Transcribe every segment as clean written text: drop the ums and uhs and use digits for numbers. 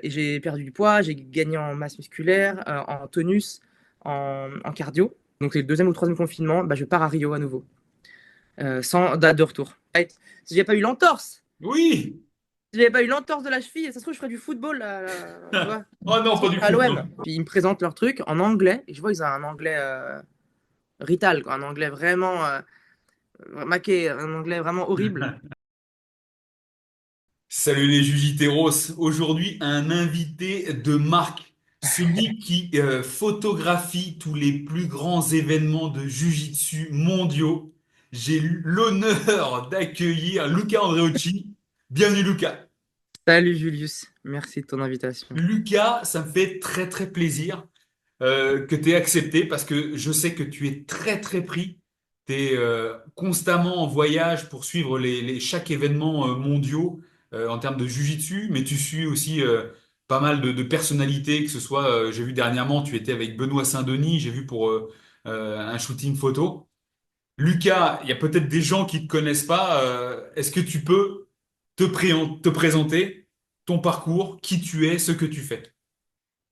Et j'ai perdu du poids, j'ai gagné en masse musculaire, en tonus, en cardio. Donc c'est le deuxième ou troisième confinement, bah, je pars à Rio à nouveau, sans date de retour. Si j'avais pas eu l'entorse, Oui. si j'avais pas eu l'entorse de la cheville, ça se trouve je ferais du football, tu vois. Oh Ça non, se pas trouve du à foot, l'OM. non. Puis ils me présentent leur truc en anglais, et je vois ils ont un anglais rital, quoi, un anglais vraiment maqué, un anglais vraiment horrible. Salut les Jujiteros. Aujourd'hui, un invité de marque. Celui qui photographie tous les plus grands événements de Jiu-Jitsu mondiaux. J'ai l'honneur d'accueillir Luca Andreocchi. Bienvenue Luca. Salut Julius, merci de ton invitation. Lucas, ça me fait très très plaisir que tu aies accepté parce que je sais que tu es très très pris. Tu es constamment en voyage pour suivre chaque événement mondiaux en termes de jiu-jitsu, mais tu suis aussi pas mal de personnalités, que ce soit, j'ai vu dernièrement, tu étais avec Benoît Saint-Denis, j'ai vu pour un shooting photo. Lucas, il y a peut-être des gens qui ne te connaissent pas. Est-ce que tu peux te présenter ton parcours, qui tu es, ce que tu fais?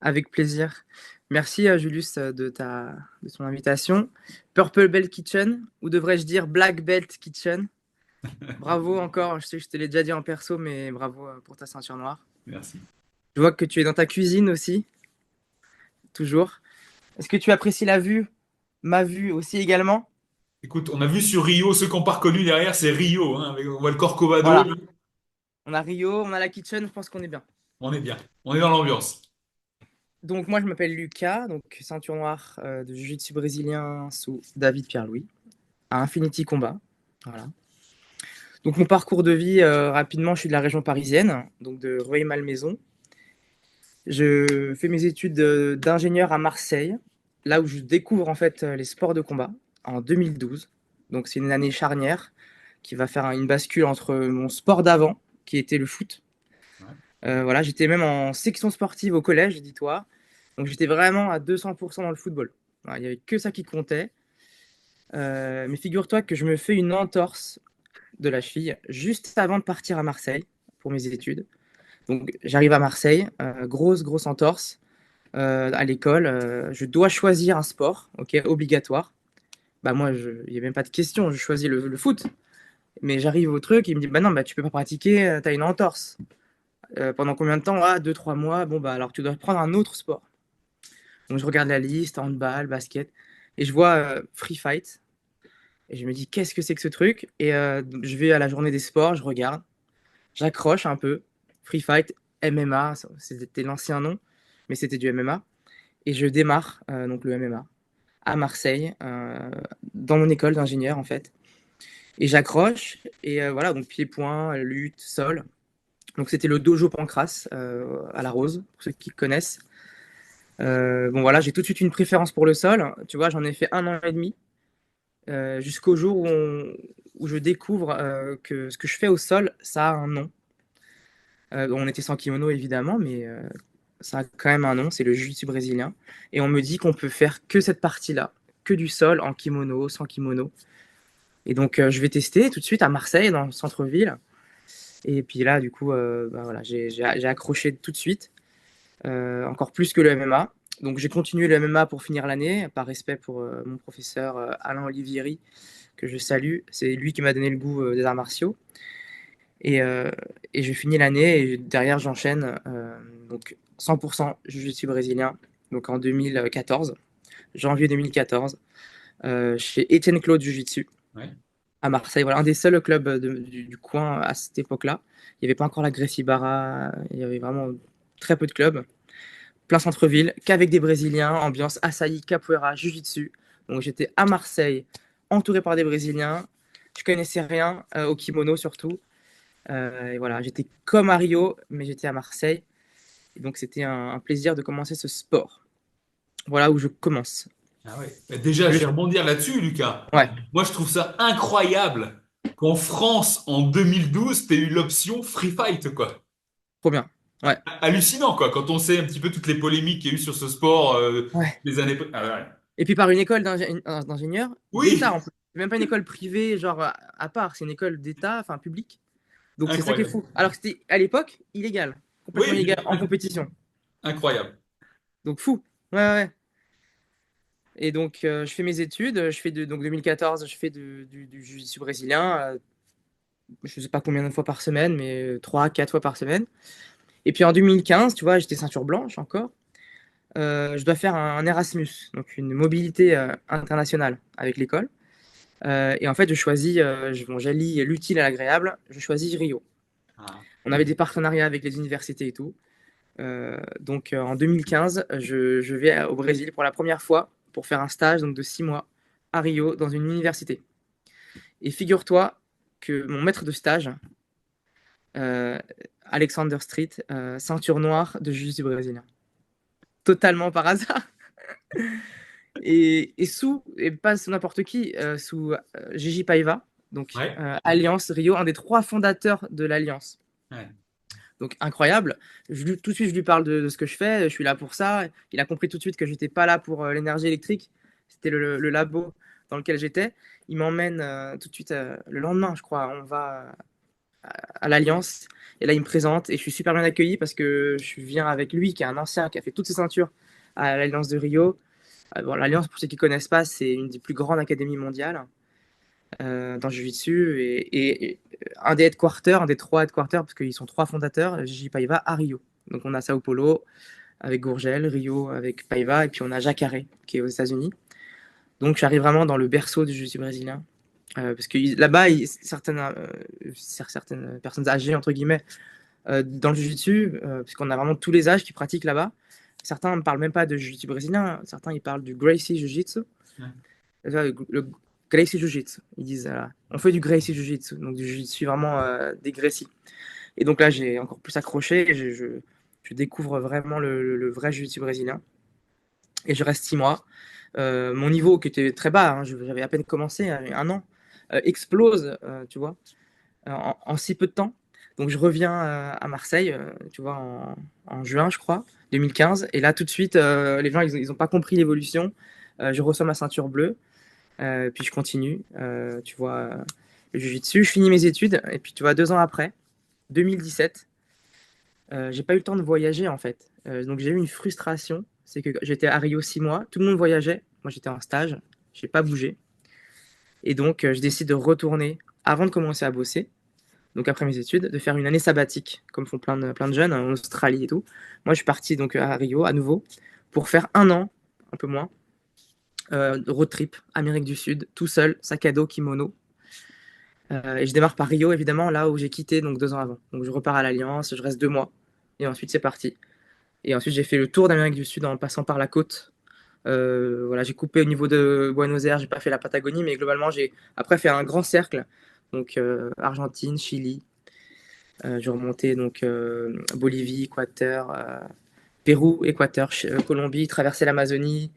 Avec plaisir. Merci Julius de ton invitation. Purple Belt Kitchen, ou devrais-je dire Black Belt Kitchen. Bravo encore, je sais que je te l'ai déjà dit en perso, mais bravo pour ta ceinture noire. Merci. Je vois que tu es dans ta cuisine aussi, toujours. Est-ce que tu apprécies la vue, ma vue aussi également? Écoute, on a vu sur Rio, ceux qui n'ont pas reconnu derrière, c'est Rio, hein, on voit le Corcovado, Voilà, là. on a Rio, on a la kitchen, je pense qu'on est bien. On est bien, on est dans l'ambiance. Donc moi je m'appelle Lucas, donc ceinture noire de Jiu-Jitsu brésilien sous David Pierre-Louis, à Infinity Combat. Voilà. Donc mon parcours de vie, rapidement, je suis de la région parisienne, donc de Rueil-Malmaison. Je fais mes études d'ingénieur à Marseille, là où je découvre en fait les sports de combat en 2012. Donc c'est une année charnière qui va faire une bascule entre mon sport d'avant, qui était le foot. Ouais. Voilà, j'étais même en section sportive au collège, dis-toi. Donc j'étais vraiment à 200% dans le football. Voilà, il n'y avait que ça qui comptait. Mais figure-toi que je me fais une entorse de la cheville juste avant de partir à Marseille pour mes études. Donc j'arrive à Marseille, grosse entorse à l'école. Je dois choisir un sport, ok, obligatoire. Bah moi, il n'y a même pas de question, je choisis le foot. Mais j'arrive au truc, il me dit, bah non, bah tu peux pas pratiquer, t'as une entorse. Pendant combien de temps? Ah, 2, 3 mois. Bon, bah alors tu dois prendre un autre sport. Donc je regarde la liste, handball, basket, et je vois free fight. Et je me dis, qu'est-ce que c'est que ce truc? Et je vais à la journée des sports, je regarde. J'accroche un peu. Free Fight, MMA, c'était l'ancien nom, mais c'était du MMA. Et je démarre donc le MMA à Marseille, dans mon école d'ingénieur en fait. Et j'accroche, et voilà, donc pied-point, lutte, sol. Donc c'était le dojo Pancras à la Rose, pour ceux qui connaissent. Bon voilà, j'ai tout de suite une préférence pour le sol. Tu vois, j'en ai fait 1 an et demi, jusqu'au jour où je découvre que ce que je fais au sol, ça a un nom. On était sans kimono évidemment, mais ça a quand même un nom, c'est le jiu-jitsu brésilien. Et on me dit qu'on peut faire que cette partie-là, que du sol, en kimono, sans kimono. Et donc je vais tester tout de suite à Marseille, dans le centre-ville. Et puis là, du coup, bah, voilà, j'ai accroché tout de suite, encore plus que le MMA. Donc j'ai continué le MMA pour finir l'année, par respect pour mon professeur Alain Olivieri, que je salue. C'est lui qui m'a donné le goût des arts martiaux. Et, euh, et je finis l'année et derrière j'enchaîne donc 100% jiu-jitsu brésilien donc en 2014, janvier 2014, chez Étienne Claude Jiu-Jitsu Ouais. à Marseille. Voilà, un des seuls clubs du coin à cette époque-là. Il n'y avait pas encore la Gracie Barra, il y avait vraiment très peu de clubs. Plein centre-ville, qu'avec des Brésiliens, ambiance açaï, capoeira, jiu-jitsu. Donc j'étais à Marseille, entouré par des Brésiliens. Je connaissais rien au kimono surtout. Et voilà, j'étais comme à Rio, mais j'étais à Marseille. Et donc, c'était un plaisir de commencer ce sport. Voilà où je commence. Ah ouais. Bah, déjà, je Je- vais rebondir là-dessus, Lucas. Ouais, Moi, je trouve ça incroyable qu'en France, en 2012, tu eu l'option Free Fight, quoi. trop bien. Ouais, Hallucinant, quoi, quand on sait un petit peu toutes les polémiques qu'il y a eu sur ce sport ouais. les années. Ah ouais. Et puis par une école d'ingénieurs d'État Oui, en plus. C'est même pas une école privée, genre à part, c'est une école d'État, enfin publique. Donc c'est ça qui est incroyable. fou. Alors que c'était à l'époque illégal. Oui, complètement illégal en compétition. incroyable. Donc fou. Ouais, ouais, ouais. Et donc, je fais mes études. Je fais donc 2014, je fais du jiu-jitsu brésilien. Je sais pas combien de fois par semaine, mais 3, 4 fois par semaine. Et puis en 2015, tu vois, j'étais ceinture blanche encore. Je dois faire un Erasmus, donc une mobilité internationale avec l'école. Et en fait, je choisis, bon, j'allie l'utile à l'agréable. Je choisis Rio. Ah. On avait des partenariats avec les universités et tout. Donc en 2015, je vais au Brésil pour la première fois pour faire un stage donc, de 6 mois à Rio dans une université. Et figure-toi que mon maître de stage, euh, Alexander Street, ceinture noire de jiu-jitsu brésilien. Totalement par hasard. Et pas sous n'importe qui, sous Gigi Paiva, donc Ouais, Alliance Rio, un des 3 fondateurs de l'Alliance. ouais. Donc incroyable. Tout de suite, je lui parle de ce que je fais. Je suis là pour ça. Il a compris tout de suite que j'étais pas là pour l'énergie électrique. C'était le labo dans lequel j'étais. Il m'emmène tout de suite le lendemain, je crois. On va à l'Alliance. Et là, il me présente et je suis super bien accueilli parce que je viens avec lui, qui est un ancien, qui a fait toutes ses ceintures à l'Alliance de Rio. Bon, l'Alliance, pour ceux qui ne connaissent pas, c'est une des plus grandes académies mondiales dans le Jiu-Jitsu et un des headquarters, un des 3 headquarters, parce qu'ils sont 3 fondateurs, Gigi Paiva à Rio. Donc on a Sao Paulo avec Gourgel, Rio avec Paiva, et puis on a Jacaré qui est aux États-Unis. Donc j'arrive vraiment dans le berceau du Jiu-Jitsu brésilien. Parce que là-bas, certaines personnes âgées, entre guillemets, dans le Jiu-Jitsu, puisqu'on a vraiment tous les âges qui pratiquent là-bas. Certains ne parlent même pas de Jiu-Jitsu brésilien, certains ils parlent du Gracie Jiu-Jitsu. Ouais. Le Gracie Jiu-Jitsu. Ils disent, on fait du Gracie Jiu-Jitsu, donc du Jiu-Jitsu vraiment des Gracie. Et donc là, j'ai encore plus accroché. Je découvre vraiment le vrai Jiu-Jitsu brésilien. Et je reste 6 mois. Mon niveau, qui était très bas, hein, j'avais à peine commencé, un an, explose, tu vois, en si peu de temps. Donc je reviens à Marseille, tu vois, en juin, je crois, 2015. Et là, tout de suite, les gens, ils n'ont pas compris l'évolution. Je reçois ma ceinture bleue. Puis je continue, tu vois, le jiu-jitsu. Je finis mes études, et puis tu vois, 2 ans après, 2017, j'ai pas eu le temps de voyager en fait. Donc j'ai eu une frustration, c'est que j'étais à Rio 6 mois, tout le monde voyageait, moi j'étais en stage, j'ai pas bougé. Et donc je décide de retourner avant de commencer à bosser, donc après mes études, de faire une année sabbatique, comme font plein de jeunes en Australie et tout. Moi je suis parti donc à Rio à nouveau pour faire un an, un peu moins, road trip, Amérique du Sud, tout seul, sac à dos, kimono. Et je démarre par Rio, évidemment, là où j'ai quitté donc 2 ans avant. Donc je repars à l'Alliance, je reste 2 mois, et ensuite c'est parti. Et ensuite j'ai fait le tour d'Amérique du Sud en passant par la côte. Voilà, j'ai coupé au niveau de Buenos Aires, j'ai pas fait la Patagonie, mais globalement j'ai après fait un grand cercle. Donc Argentine, Chili, j'ai remonté donc Bolivie, Équateur, Pérou, Équateur, Colombie, traversé l'Amazonie,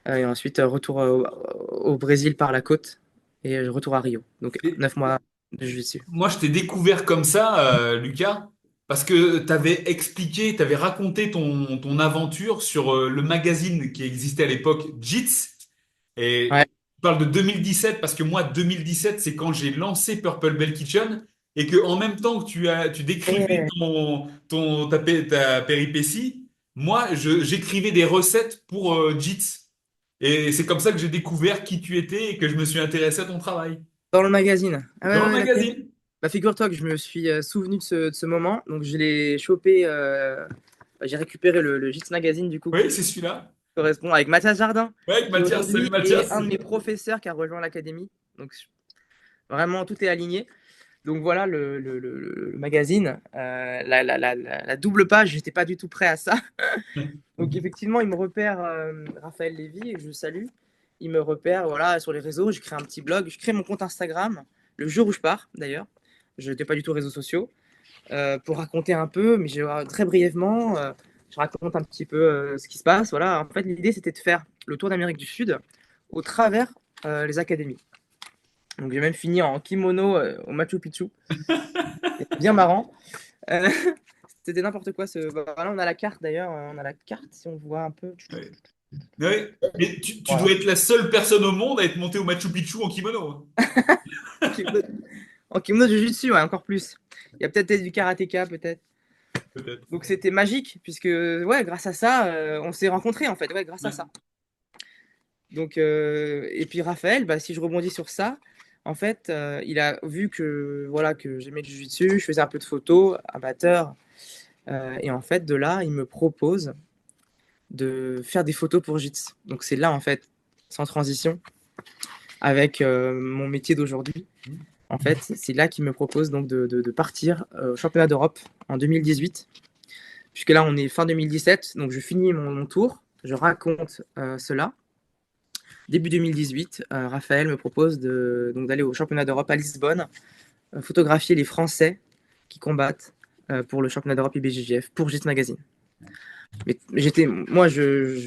et ensuite retour au Brésil par la côte, et retour à Rio. Donc Et 9 mois de jiu-jitsu. moi, je t'ai découvert comme ça, Lucas, parce que tu avais expliqué, tu avais raconté ton aventure sur le magazine qui existait à l'époque, JITS. Et Ouais. je parle de 2017 parce que moi, 2017, c'est quand j'ai lancé Purple Bell Kitchen et que en même temps que tu décrivais Ouais. ta péripétie, moi, j'écrivais des recettes pour JITS. Et c'est comme ça que j'ai découvert qui tu étais et que je me suis intéressé à ton travail. Dans le magazine. Ah ouais, Dans le ouais, d'accord. magazine. Bah, figure-toi que je me suis souvenu de ce moment. Donc, je l'ai chopé. J'ai récupéré le JITS Magazine, du coup, Oui, qui c'est celui-là. correspond avec Mathias Jardin, Ouais, avec qui Mathias. Salut aujourd'hui est un Mathias. de mes professeurs qui a rejoint l'académie. Donc, vraiment, tout est aligné. Donc, voilà le magazine. La double page, j'étais pas du tout prêt à ça. Donc, effectivement, il me repère, Raphaël Lévy, et je le salue. Il me repère voilà, sur les réseaux. Je crée un petit blog. Je crée mon compte Instagram le jour où je pars, d'ailleurs. Je n'étais pas du tout réseaux sociaux. Pour raconter un peu, mais très brièvement, je raconte un petit peu ce qui se passe. Voilà. En fait, l'idée, c'était de faire le tour d'Amérique du Sud au travers les académies. Donc, j'ai même fini en kimono au Machu Picchu. C'était bien marrant. Euh, C'était n'importe quoi. Voilà, on a la carte d'ailleurs. On a la carte si on voit un peu. Ouais. Ouais. Mais tu Voilà. dois être la seule personne au monde à être montée au Machu Picchu en kimono, hein. En kimono, en kimono de Jiu-Jitsu, ouais, encore plus. Il y a peut-être du karatéka, peut-être. peut-être. Donc c'était magique, puisque ouais, grâce à ça, on s'est rencontrés en fait, ouais, grâce à Ouais. ça. Donc, et puis Raphaël, bah, si je rebondis sur ça, en fait, il a vu que, voilà, que j'aimais le jiu-jitsu, je faisais un peu de photos, amateur, et en fait, de là, il me propose de faire des photos pour JITS. Donc c'est là, en fait, sans transition, avec mon métier d'aujourd'hui. En fait, c'est là qu'il me propose donc de partir au championnat d'Europe en 2018, puisque là, on est fin 2017, donc je finis mon tour, je raconte cela. Début 2018, Raphaël me propose donc d'aller au championnat d'Europe à Lisbonne, photographier les Français qui combattent pour le championnat d'Europe IBJJF pour JIT Magazine. Mais moi, je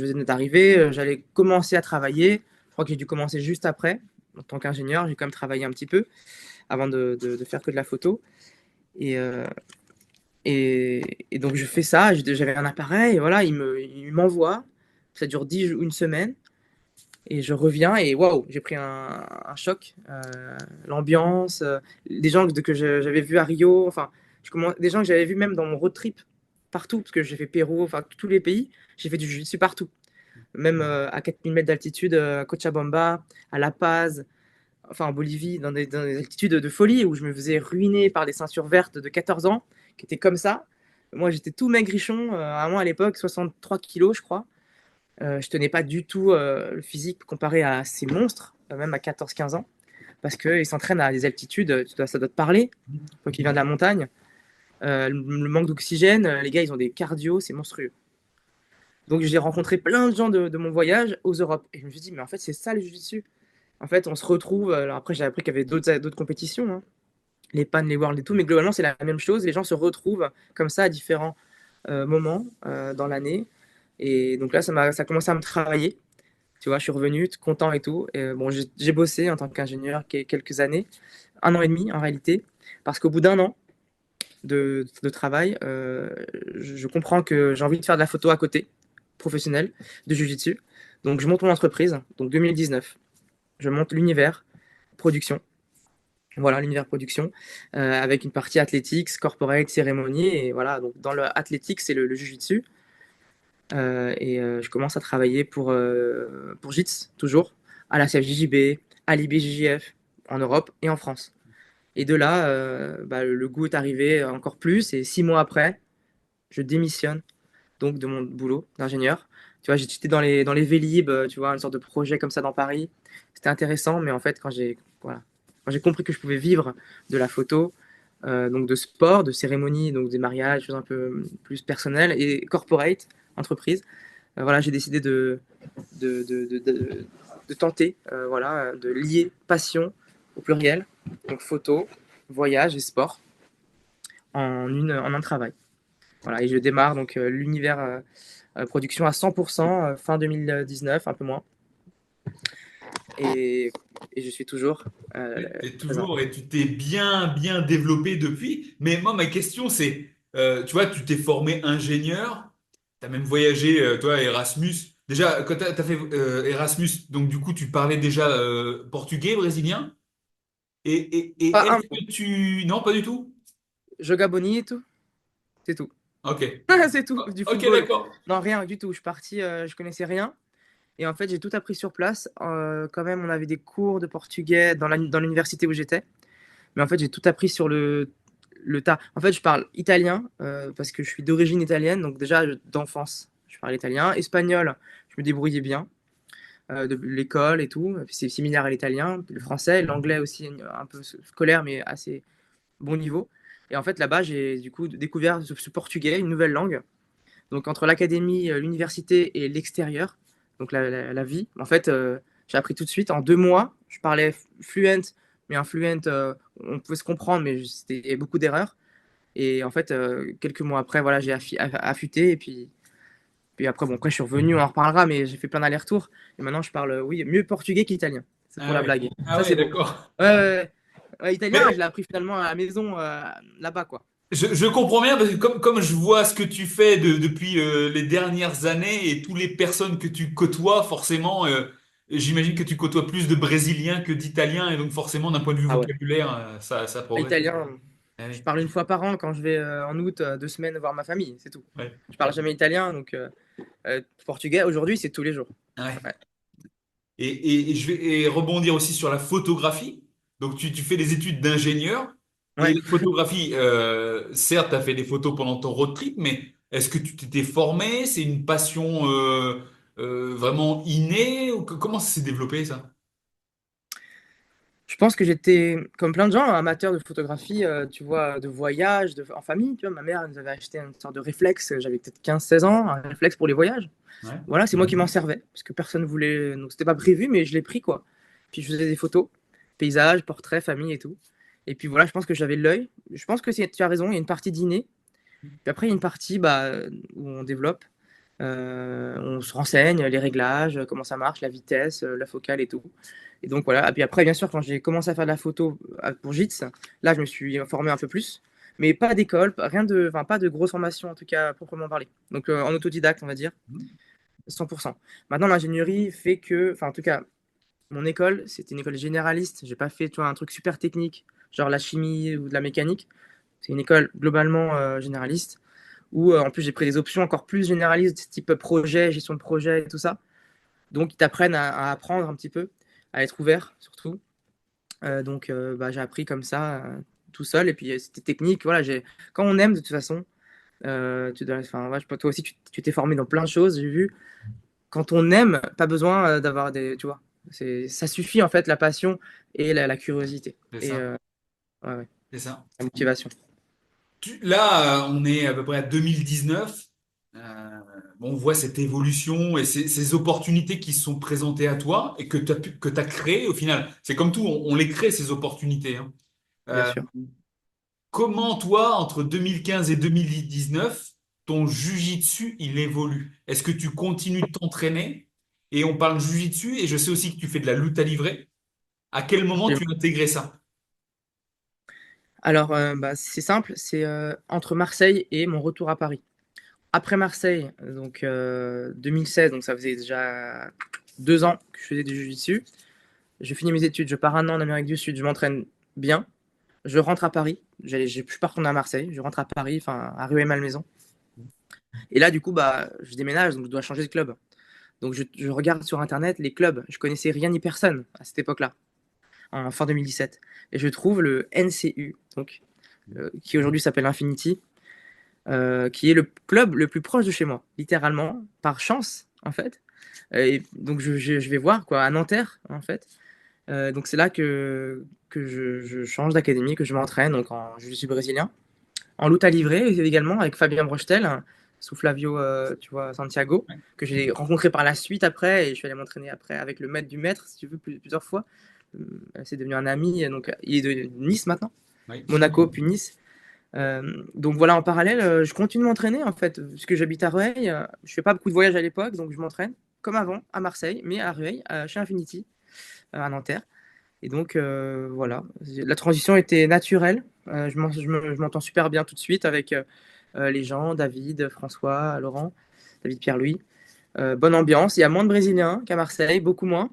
venais d'arriver, j'allais commencer à travailler. Je crois que j'ai dû commencer juste après. En tant qu'ingénieur, j'ai quand même travaillé un petit peu avant de faire que de la photo. Et, euh, et donc, je fais ça. J'avais un appareil, et voilà, il m'envoie. Ça dure une semaine. Et je reviens et waouh, j'ai pris un choc. L'ambiance, des gens que j'avais vus à Rio, enfin, des gens que j'avais vus même dans mon road trip partout, parce que j'ai fait Pérou, enfin, tous les pays, j'ai fait du jiu-jitsu partout. Même à 4000 mètres d'altitude, à Cochabamba, à La Paz, enfin en Bolivie, dans des altitudes de folie où je me faisais ruiner par des ceintures vertes de 14 ans qui étaient comme ça. Moi, j'étais tout maigrichon, à l'époque, 63 kilos, je crois. Je tenais pas du tout le physique comparé à ces monstres, même à 14-15 ans, parce qu'ils s'entraînent à des altitudes, ça doit te parler, toi qui viens de la montagne. Le manque d'oxygène, les gars, ils ont des cardio, c'est monstrueux. Donc j'ai rencontré plein de gens de mon voyage aux Europes. Et je me suis dit, mais en fait, c'est ça le jiu-jitsu. En fait, on se retrouve. Alors après, j'ai appris qu'il y avait d'autres compétitions, hein, les PAN, les Worlds et tout, mais globalement, c'est la même chose. Les gens se retrouvent comme ça à différents moments dans l'année. Et donc là, ça a commencé à me travailler. Tu vois, je suis revenu content et tout. Et, bon, j'ai bossé en tant qu'ingénieur quelques années, un an et demi en réalité, parce qu'au bout d'un an de travail, je comprends que j'ai envie de faire de la photo à côté, professionnelle, de Jiu-Jitsu. Donc je monte mon entreprise, donc 2019. Je monte l'univers production. Voilà, l'univers production, avec une partie athlétique, corporate, cérémonie. Et voilà, donc dans le athlétique, c'est le Jiu-Jitsu. Je commence à travailler pour JITS, toujours, à la CFJJB, à l'IBJJF, en Europe et en France. Et de là, bah, le goût est arrivé encore plus. Et 6 mois après, je démissionne donc de mon boulot d'ingénieur. Tu vois, j'étais dans les Vélib, tu vois, une sorte de projet comme ça dans Paris. C'était intéressant, mais en fait, voilà, quand j'ai compris que je pouvais vivre de la photo, donc de sport, de cérémonie, donc des mariages, choses un peu plus personnelles et corporate, entreprise, voilà, j'ai décidé de, de, de, de- de tenter, voilà, de lier passion au pluriel, donc photo, voyage et sport en un travail. Voilà, et je démarre donc l'univers production à 100% fin 2019, un peu moins. Et, et je suis toujours T'es présent. toujours et tu t'es bien, bien développé depuis. Mais moi, ma question, c'est, tu vois, tu t'es formé ingénieur, tu as même voyagé, toi, Erasmus. Déjà, quand tu as fait Erasmus, donc du coup, tu parlais déjà portugais, brésilien. Et Pas un est-ce mot. que tu... Non, pas du tout? Joga bonito, c'est tout. Ok. C'est tout, du Ok, football. d'accord. Non, rien du tout. Je suis parti, je connaissais rien. Et en fait, j'ai tout appris sur place. Quand même, on avait des cours de portugais dans l'université où j'étais. Mais en fait, j'ai tout appris sur le tas. En fait, je parle italien parce que je suis d'origine italienne. Donc déjà, d'enfance, je parle italien. Espagnol, je me débrouillais bien. De l'école et tout. C'est similaire à l'italien. Le français, l'anglais aussi, un peu scolaire, mais assez bon niveau. Et en fait, là-bas, j'ai du coup découvert ce portugais, une nouvelle langue. Donc, entre l'académie, l'université et l'extérieur, donc la vie, en fait, j'ai appris tout de suite. En 2 mois, je parlais fluent, mais un fluent, on pouvait se comprendre, mais c'était beaucoup d'erreurs. Et en fait, quelques mois après, voilà, j'ai affûté. Et puis après, bon, après, je suis revenu, on en reparlera, mais j'ai fait plein d'allers-retours. Et maintenant, je parle, oui, mieux portugais qu'italien. C'est pour Ah la ouais, blague. ah Ça, ouais, c'est beau. d'accord. Ouais, ouais, ouais. Ouais, italien, je Mais l'ai appris finalement à la maison, là-bas, quoi. je comprends bien parce que comme je vois ce que tu fais depuis les dernières années et toutes les personnes que tu côtoies, forcément, j'imagine que tu côtoies plus de Brésiliens que d'Italiens et donc forcément, d'un point de vue Ah ouais. vocabulaire, ça Ah, progresse. italien. Ah Je oui. parle une fois par an quand je vais en août 2 semaines voir ma famille, c'est tout. Ouais. Je parle jamais italien, donc portugais aujourd'hui c'est tous les jours. Ouais. Ouais. Et je vais rebondir aussi sur la photographie. Donc, tu fais des études d'ingénieur. Et Ouais. la photographie, certes, tu as fait des photos pendant ton road trip, mais est-ce que tu t'étais formé? C'est une passion vraiment innée? Ou comment ça s'est développé, ça? Je pense que j'étais, comme plein de gens, amateur de photographie, tu vois, de voyage, en famille. Tu vois, ma mère nous avait acheté une sorte de réflexe, j'avais peut-être 15 16 ans, un réflexe pour les voyages. Ouais. Voilà, c'est moi qui m'en servais, parce que personne voulait, donc c'était pas prévu, mais je l'ai pris, quoi. Puis je faisais des photos, paysages, portraits, famille et tout. Et puis voilà, je pense que j'avais l'œil. Je pense que tu as raison, il y a une partie d'inné. Puis après, il y a une partie bah, où on développe. On se renseigne, les réglages, comment ça marche, la vitesse, la focale et tout. Et donc voilà. Et puis après, bien sûr, quand j'ai commencé à faire de la photo pour JITS, là, je me suis formé un peu plus. Mais pas d'école, rien de, enfin, pas de grosse formation en tout cas proprement parler. Donc en autodidacte, on va dire, 100%. Maintenant, l'ingénierie fait que, enfin en tout cas, mon école, c'était une école généraliste. J'ai pas fait, tu vois, un truc super technique, genre la chimie ou de la mécanique. C'est une école globalement généraliste où en plus j'ai pris des options encore plus généralistes, type projet, gestion de projet et tout ça. Donc ils t'apprennent à apprendre un petit peu, à être ouvert surtout. Bah, j'ai appris comme ça tout seul et puis c'était technique. Voilà, quand on aime de toute façon, enfin, ouais, toi aussi tu t'es formé dans plein de choses, j'ai vu. Quand on aime, pas besoin d'avoir des, tu vois, ça suffit en fait la passion et la curiosité C'est et ça. ouais, ouais, C'est ça. la motivation. Là, on est à peu près à 2019. Euh, bon, on voit cette évolution et ces opportunités qui se sont présentées à toi et que tu as créées au final. C'est comme tout, on les crée, ces opportunités, hein. Bien Euh, sûr. Comment, toi, entre 2015 et 2019, ton jujitsu, il évolue? Est-ce que tu continues de t'entraîner? Et on parle jujitsu et je sais aussi que tu fais de la lutte à livrer. À quel moment tu as intégré ça? Alors, bah, c'est simple, c'est entre Marseille et mon retour à Paris. Après Marseille, donc 2016, donc ça faisait déjà 2 ans que je faisais du jiu-jitsu. Je finis mes études, je pars un an en Amérique du Sud, je m'entraîne bien. Je rentre à Paris. Je suis pas retourné à Marseille, je rentre à Paris, enfin à Rueil-Malmaison. Et là, du coup, bah, je déménage, donc je dois changer de club. Donc je regarde sur internet les clubs. Je connaissais rien ni personne à cette époque-là, en fin 2017. Et je trouve le NCU, donc, qui aujourd'hui s'appelle Infinity, qui est le club le plus proche de chez moi, littéralement, par chance, en fait. Et donc je vais voir, quoi, à Nanterre, en fait. Donc c'est là que je change d'académie, que je m'entraîne, donc je suis brésilien. En lutte à livrer également, avec Fabien Brochetel, sous Flavio, tu vois, Santiago, que j'ai rencontré par la suite après, et je suis allé m'entraîner après avec le maître du maître, si tu veux, plusieurs fois. C'est devenu un ami, donc il est de Nice maintenant, Oui. Monaco, puis Nice. Donc voilà, en parallèle, je continue de m'entraîner en fait, puisque j'habite à Rueil. Je fais pas beaucoup de voyages à l'époque, donc je m'entraîne comme avant à Marseille, mais à Rueil, chez Infinity, à Nanterre. Et donc voilà, la transition était naturelle. Je m'entends super bien tout de suite avec les gens, David, François, Laurent, David Pierre-Louis. Bonne ambiance. Il y a moins de Brésiliens qu'à Marseille, beaucoup moins.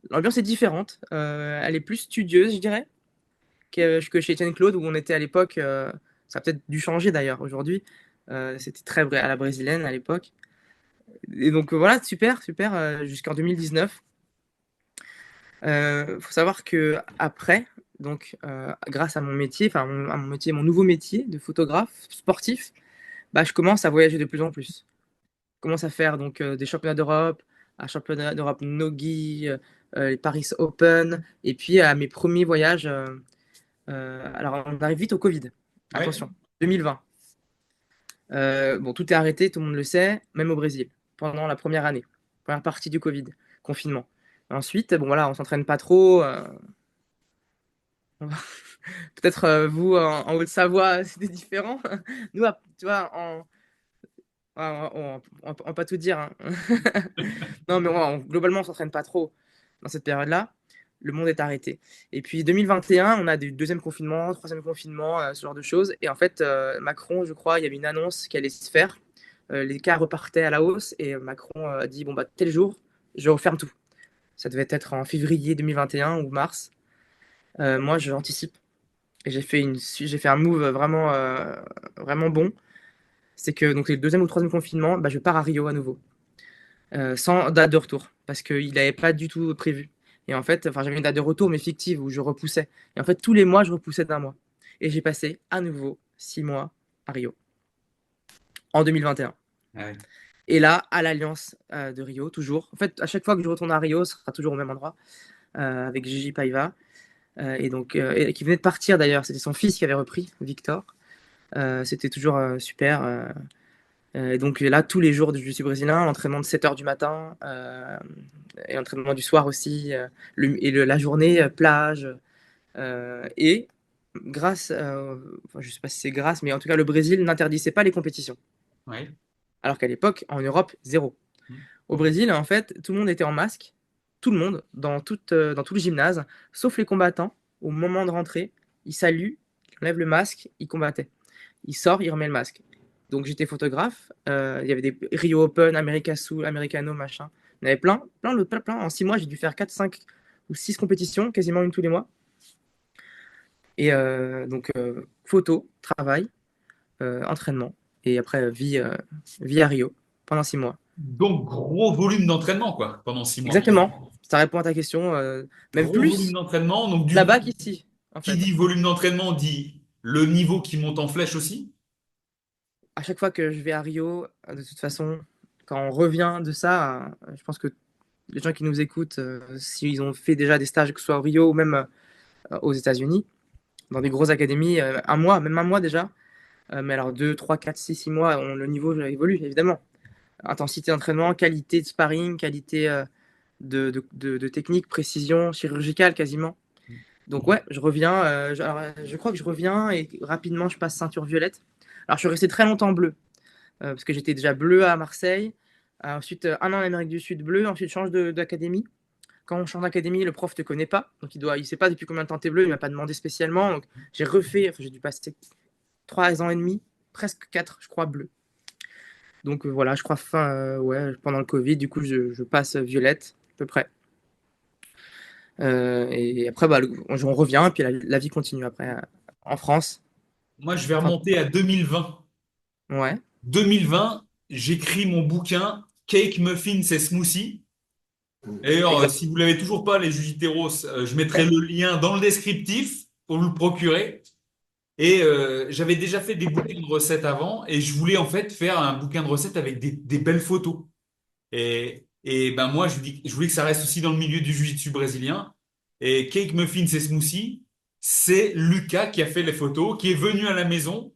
L'ambiance est différente. Elle est plus studieuse, je dirais, que chez Etienne Claude, où on était à l'époque. Ça a peut-être dû changer d'ailleurs aujourd'hui. C'était très à la brésilienne à l'époque. Et donc voilà, super, super, jusqu'en 2019. Faut savoir que après, donc grâce à mon métier, enfin à mon métier, mon nouveau métier de photographe sportif, bah, je commence à voyager de plus en plus. Je commence à faire donc des championnats d'Europe, un championnat d'Europe Nogi, les Paris Open, et puis à mes premiers voyages. Alors on arrive vite au Covid. Ouais. Attention, 2020. Bon, tout est arrêté, tout le monde le sait, même au Brésil, pendant la première année, première partie du Covid, confinement. Ensuite, bon voilà, on s'entraîne pas trop. Peut-être vous en Haute-Savoie, c'était différent. Nous, tu vois, on va pas tout dire, hein. Non, mais globalement, on s'entraîne pas trop dans cette période-là. Le monde est arrêté. Et puis 2021, on a du deuxième confinement, troisième confinement, ce genre de choses. Et en fait, Macron, je crois, il y avait une annonce qui allait se faire. Les cas repartaient à la hausse et Macron a dit, bon, bah, tel jour, je referme tout. Ça devait être en février 2021 ou mars. Moi, j'anticipe. Et j'ai fait un move vraiment, vraiment bon. C'est que donc, c'est le deuxième ou troisième confinement, bah, je pars à Rio à nouveau, sans date de retour, parce qu'il n'avait pas du tout prévu. Et en fait, enfin, j'avais une date de retour, mais fictive, où je repoussais. Et en fait, tous les mois, je repoussais d'un mois. Et j'ai passé à nouveau 6 mois à Rio, en 2021. Ouais. Et là, à l'Alliance de Rio, toujours. En fait, à chaque fois que je retourne à Rio, ce sera toujours au même endroit, avec Gigi Paiva. Et qui venait de partir d'ailleurs. C'était son fils qui avait repris, Victor. C'était toujours super. Et donc là, tous les jours du suis brésilien, l'entraînement de 7 h du matin et l'entraînement du soir aussi, la journée, plage. Et grâce, enfin, je ne sais pas si c'est grâce, mais en tout cas, le Brésil n'interdisait pas les compétitions. Ouais. Alors qu'à l'époque, en Europe, zéro. Mm. Au Brésil, en fait, tout le monde était en masque, tout le monde, dans tout le gymnase, sauf les combattants. Au moment de rentrer, ils saluent, ils enlèvent le masque, ils combattaient. Il sort, il remet le masque. Donc j'étais photographe. Il y avait des Rio Open, America Soul, Americano, machin. Il y en avait plein, plein. En 6 mois, j'ai dû faire 4, 5 ou 6 compétitions, quasiment une tous les mois. Et photo, travail, entraînement. Et après, vie à Rio pendant 6 mois. Donc, gros volume d'entraînement, quoi, pendant 6 mois. Exactement. Ça répond à ta question. Même Gros volume plus d'entraînement. Donc, du coup, là-bas qu'ici, en qui fait. dit volume d'entraînement dit le niveau qui monte en flèche aussi. À chaque fois que je vais à Rio, de toute façon, quand on revient de ça, je pense que les gens qui nous écoutent, s'ils ont fait déjà des stages, que ce soit au Rio ou même aux États-Unis, dans des grosses académies, un mois, même un mois déjà, mais alors 2, 3, 4, 6, 6 mois, le niveau évolue, évidemment. Intensité d'entraînement, qualité de sparring, qualité de technique, précision chirurgicale quasiment. Donc ouais, je reviens, je crois que je reviens et rapidement je passe ceinture violette. Alors je suis resté très longtemps bleu, parce que j'étais déjà bleu à Marseille, ensuite un an en Amérique du Sud bleu, ensuite je change d'académie. Quand on change d'académie, le prof te connaît pas, donc il sait pas depuis combien de temps tu es bleu, il m'a pas demandé spécialement. Donc j'ai refait, enfin, j'ai dû passer 3 ans et demi, presque 4, je crois, bleu. Donc voilà, je crois ouais, pendant le Covid, du coup je passe violette à peu près. Et après, bah, on revient, et puis la vie continue après en France. Moi, je vais Enfin, remonter à 2020. ouais, 2020, j'écris mon bouquin Cake, Muffins et Smoothie. D'ailleurs, exact. si vous ne l'avez toujours pas, les Jujiteros, je mettrai le lien dans le descriptif pour vous le procurer. Et j'avais déjà fait des bouquins de recettes avant et je voulais en fait faire un bouquin de recettes avec des belles photos. Et ben moi, je voulais que ça reste aussi dans le milieu du jiu-jitsu brésilien. Et Cake, Muffins et Smoothie, c'est Lucas qui a fait les photos, qui est venu à la maison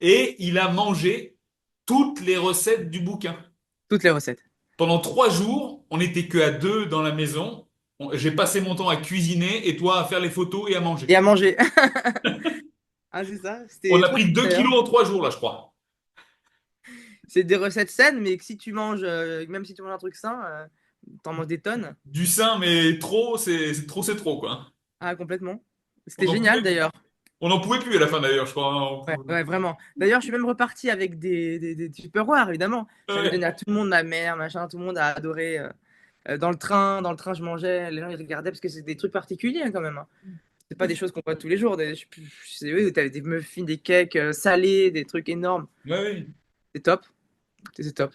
et il a mangé toutes les recettes du bouquin. Toutes les recettes. Pendant 3 jours, on n'était que à deux dans la maison. J'ai passé mon temps à cuisiner et toi à faire les photos et à manger. Et à manger. Ah, c'est ça. On C'était a trop pris cool 2 d'ailleurs. kilos en 3 jours là, je crois. C'est des recettes saines, mais que si tu manges, même si tu manges un truc sain, t'en manges des tonnes. Du sein, mais trop, c'est trop, quoi. Ah, complètement. On C'était n'en génial pouvait, d'ailleurs. on n'en pouvait plus à la fin d'ailleurs, je crois, hein. Ouais, ouais, vraiment. D'ailleurs, je suis même reparti avec des Tupperware, évidemment. J'en ai donné Ouais. à tout le monde, ma mère, machin, tout le monde a adoré. Dans le train, je mangeais, les gens ils regardaient parce que c'est des trucs particuliers hein, quand même, hein. C'est pas des choses qu'on voit tous les jours. Oui, t'avais des muffins, des cakes salés, des trucs énormes. Ouais, ouais. C'est top, c'est top.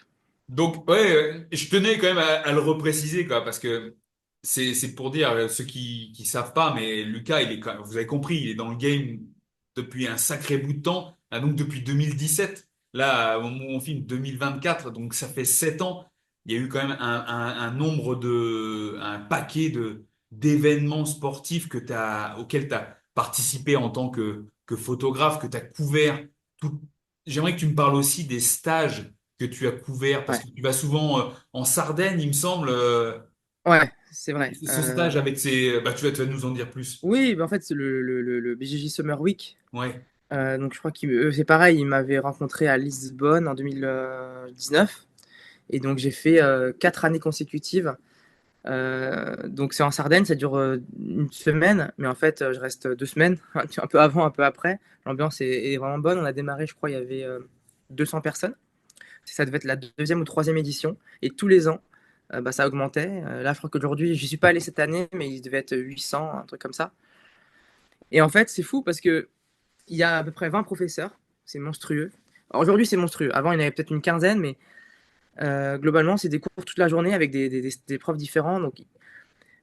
Donc, ouais, je tenais quand même à le repréciser, quoi, parce que c'est pour dire, ceux qui savent pas, mais Lucas, vous avez compris, il est dans le game depuis un sacré bout de temps, donc depuis 2017. Là, au moment où on filme 2024, donc ça fait 7 ans. Il y a eu quand même un nombre un paquet d'événements sportifs auxquels tu as participé en tant que photographe, que tu as couvert. Tout. J'aimerais que tu me parles aussi des stages que tu as couvert, parce Ouais, que tu vas souvent en Sardaigne, il me semble, ouais, c'est vrai. ce stage avec ces... Bah, tu vas nous en dire plus. Oui, bah, en fait, c'est le BJJ Summer Week. Ouais, Donc, je crois c'est pareil, ils m'avaient rencontré à Lisbonne en 2019. Et donc, j'ai fait 4 années consécutives. Donc, c'est en Sardaigne, ça dure une semaine. Mais en fait, je reste 2 semaines, un peu avant, un peu après. L'ambiance est vraiment bonne. On a démarré, je crois, il y avait 200 personnes. Ça devait être la deuxième ou troisième édition. Et tous les ans, bah, ça augmentait. Là, je crois qu'aujourd'hui, je n'y suis pas allé cette année, mais il devait être 800, un truc comme ça. Et en fait, c'est fou parce que il y a à peu près 20 professeurs. C'est monstrueux. Alors, aujourd'hui, c'est monstrueux. Avant, il y en avait peut-être une quinzaine, mais globalement, c'est des cours toute la journée avec des profs différents. Donc,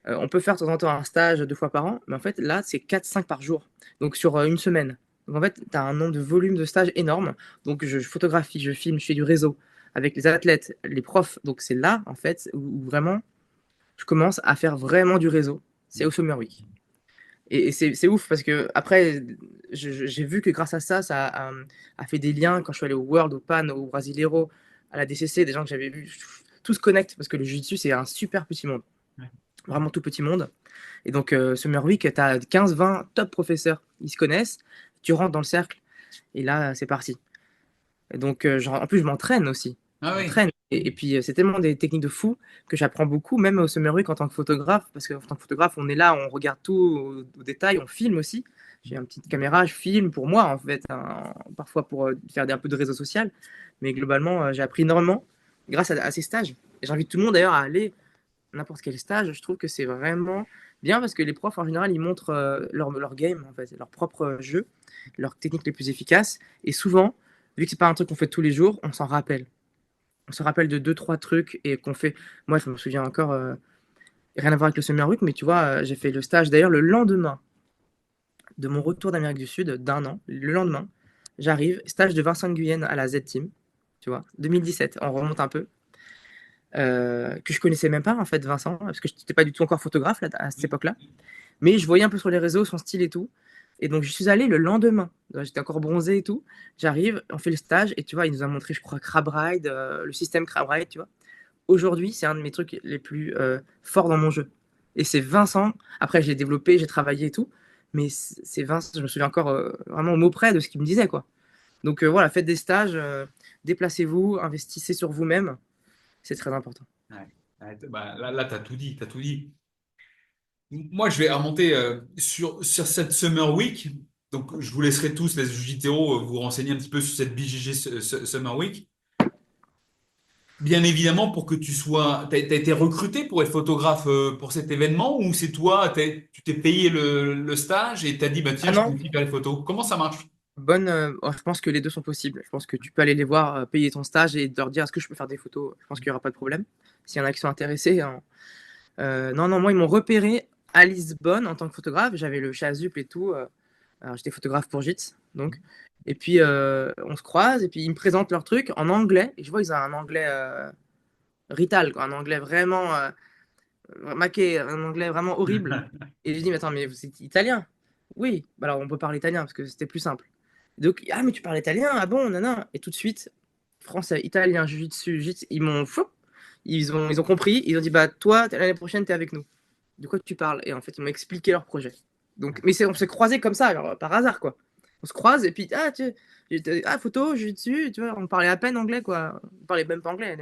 on peut faire de temps en temps un stage 2 fois par an, mais en fait, là, c'est 4-5 par jour. Donc, sur une semaine. Donc, en fait, tu as un nombre de volume de stages énorme. Donc, je photographie, je filme, je fais du réseau avec les athlètes, les profs. Donc, c'est là, en fait, où vraiment, je commence à faire vraiment du réseau. C'est au Summer Week. Et c'est ouf parce que après, j'ai vu que grâce à ça, ça a fait des liens quand je suis allé au World, au Pan, au Brasileiro, à la DCC, des gens que j'avais vus. Tout se connecte parce que le Jiu-Jitsu, c'est un super petit monde. Ouais. Vraiment tout petit monde. Et donc, Summer Week, tu as 15-20 top professeurs. Ils se connaissent. Tu rentres dans le cercle et là, c'est parti. Et donc, en plus, je m'entraîne aussi. Ah Je oui. m'entraîne. Et puis, c'est tellement des techniques de fou que j'apprends beaucoup, même au Summer Week en tant que photographe. Parce qu'en tant que photographe, on est là, on regarde tout au détail, on filme aussi. J'ai une petite caméra, je filme pour moi, en fait, hein, parfois pour faire un peu de réseau social. Mais globalement, j'ai appris énormément grâce à ces stages. Et j'invite tout le monde d'ailleurs à aller à n'importe quel stage. Je trouve que c'est vraiment bien parce que les profs, en général, ils montrent leur game, en fait, leur propre jeu, leurs techniques les plus efficaces. Et souvent, vu que c'est pas un truc qu'on fait tous les jours, on s'en rappelle. On se rappelle de deux, trois trucs et qu'on fait. Moi, je me souviens encore, rien à voir avec le Summer Week, mais tu vois, j'ai fait le stage d'ailleurs le lendemain de mon retour d'Amérique du Sud d'un an. Le lendemain, j'arrive, stage de Vincent Guyenne à la Z-Team, tu vois, 2017, on remonte un peu. Que je connaissais même pas en fait Vincent parce que je n'étais pas du tout encore photographe là, à cette époque-là, mais je voyais un peu sur les réseaux son style et tout, et donc je suis allé le lendemain. J'étais encore bronzé et tout, j'arrive, on fait le stage et tu vois, il nous a montré, je crois, Crab Ride, le système Crab Ride, tu vois. Aujourd'hui, c'est un de mes trucs les plus forts dans mon jeu. Et c'est Vincent, après je l'ai développé, j'ai travaillé et tout, mais c'est Vincent, je me souviens encore vraiment au mot près de ce qu'il me disait, quoi. Donc voilà, faites des stages, déplacez-vous, investissez sur vous-même, c'est très important. Ouais. Ouais, bah, là, tu as tout dit, t'as tout dit. Moi, je vais remonter sur cette Summer Week. Donc, je vous laisserai tous, les JTO, vous renseigner un petit peu sur cette BJJ Summer Week. Bien évidemment, pour que tu sois... T'as été recruté pour être photographe pour cet événement ou c'est toi, tu t'es payé le stage et t'as dit, bah, tiens, Ah je peux non, aussi faire les photos. Comment ça marche? je pense que les deux sont possibles. Je pense que tu peux aller les voir, payer ton stage et leur dire est-ce que je peux faire des photos. Je pense qu'il n'y aura pas de problème. S'il y en a qui sont intéressés, hein. Non, non, moi, ils m'ont repéré à Lisbonne en tant que photographe. J'avais le chasuble et tout. Alors, j'étais photographe pour JITS, donc. Et puis, on se croise et puis ils me présentent leur truc en anglais. Et je vois, ils ont un anglais rital, quoi, un anglais vraiment maqué, un anglais vraiment horrible. Et je dis, mais attends, mais vous êtes italien? Oui, bah alors on peut parler italien parce que c'était plus simple. Donc, ah, mais tu parles italien? Ah bon, non. Et tout de suite, français, italien, jiu-jitsu, ils m'ont fou. Ils ont compris. Ils ont dit, bah toi, l'année prochaine, t'es avec nous. De quoi tu parles? Et en fait, ils m'ont expliqué leur projet. Donc, mais on s'est croisés comme ça, alors par hasard, quoi. On se croise et puis, photo, jiu-jitsu, tu vois, on parlait à peine anglais, quoi. On parlait même pas anglais.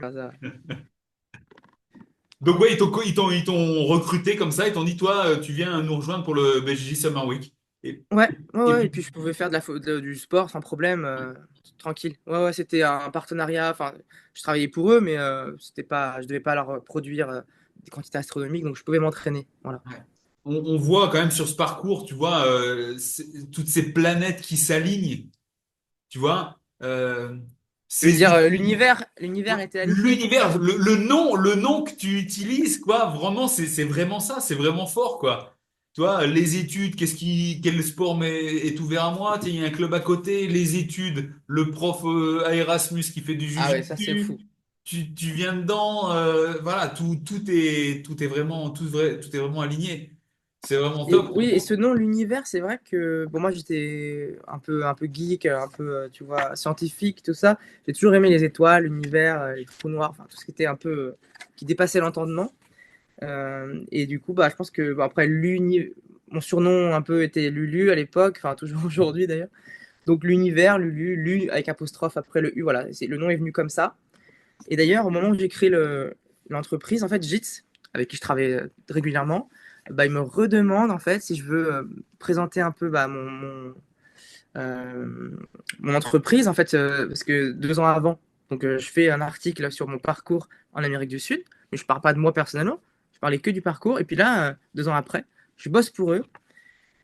Donc, ouais, ils t'ont recruté comme ça, ils t'ont dit, toi, tu viens nous rejoindre pour le BJJ Summer Week. Et, Ouais, ouais, et ouais, et puis, puis je pouvais faire du sport sans problème, tranquille. Ouais, ouais, c'était un partenariat. Enfin, je travaillais pour eux, mais c'était pas, je devais pas leur produire des quantités astronomiques, donc je pouvais m'entraîner. Voilà. ouais. On voit quand même sur ce parcours, tu vois, toutes ces planètes qui s'alignent, tu vois. Je veux Ces dire, études. l'univers était aligné. L'univers, le nom que tu utilises, quoi, vraiment, c'est vraiment ça, c'est vraiment fort, quoi. Tu vois, les études, quel sport est ouvert à moi? Tiens, il y a un club à côté, les études, le prof à Erasmus qui fait du Ah ouais, ça c'est jujitsu, fou. tu viens dedans, voilà, tout est vraiment aligné. C'est vraiment Et top. oui, et ce nom, l'univers, c'est vrai que bon, moi j'étais un peu geek, un peu, tu vois, scientifique, tout ça. J'ai toujours aimé les étoiles, l'univers, les trous noirs, enfin tout ce qui était un peu qui dépassait l'entendement. Et du coup, bah, je pense que bon, après mon surnom un peu était Lulu à l'époque, enfin toujours aujourd'hui d'ailleurs. Donc l'univers, Lulu, Lu avec apostrophe après le U, voilà, le nom est venu comme ça. Et d'ailleurs, au moment où j'ai créé l'entreprise, en fait, JITS, avec qui je travaille régulièrement, bah, il me redemande en fait si je veux présenter un peu bah, euh, mon entreprise, en fait, parce que 2 ans avant, donc je fais un article sur mon parcours en Amérique du Sud, mais je ne parle pas de moi personnellement, je parlais que du parcours. Et puis là, 2 ans après, je bosse pour eux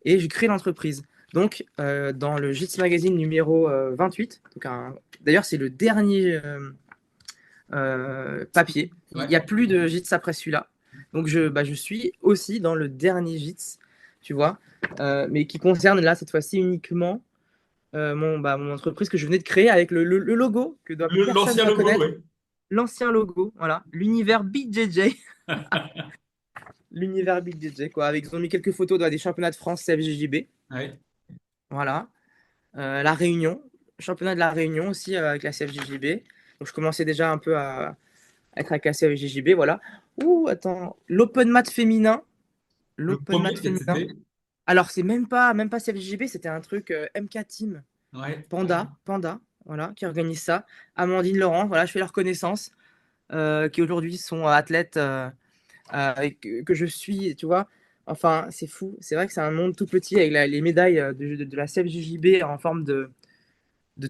et j'ai créé l'entreprise. Donc, dans le JITS Magazine numéro 28, donc d'ailleurs, c'est le dernier papier. Il n'y a Ouais. plus de JITS après celui-là. Donc, je suis aussi dans le dernier JITS, tu vois, mais qui concerne là, cette fois-ci, uniquement mon entreprise que je venais de créer avec le logo que personne L'ancien doit logo, connaître. ouais. L'ancien logo, voilà, l'univers BJJ. L'univers BJJ, quoi. Avec, ils ont mis quelques photos des championnats de France CFJJB. Ouais. Voilà. La Réunion, championnat de la Réunion aussi avec la CFJJB. Donc je commençais déjà un peu à être avec la CFJJB, voilà. Ouh, attends, l'open mat féminin. Le L'open mat premier, quel féminin. c'était? Alors, c'est même pas CFJJB, c'était un truc MK Team. Ouais. Panda, voilà, qui organise ça. Amandine Laurent, voilà, je fais leur connaissance, qui aujourd'hui sont athlètes que je suis, tu vois. Enfin, c'est fou. C'est vrai que c'est un monde tout petit avec les médailles de la CFJJB en forme de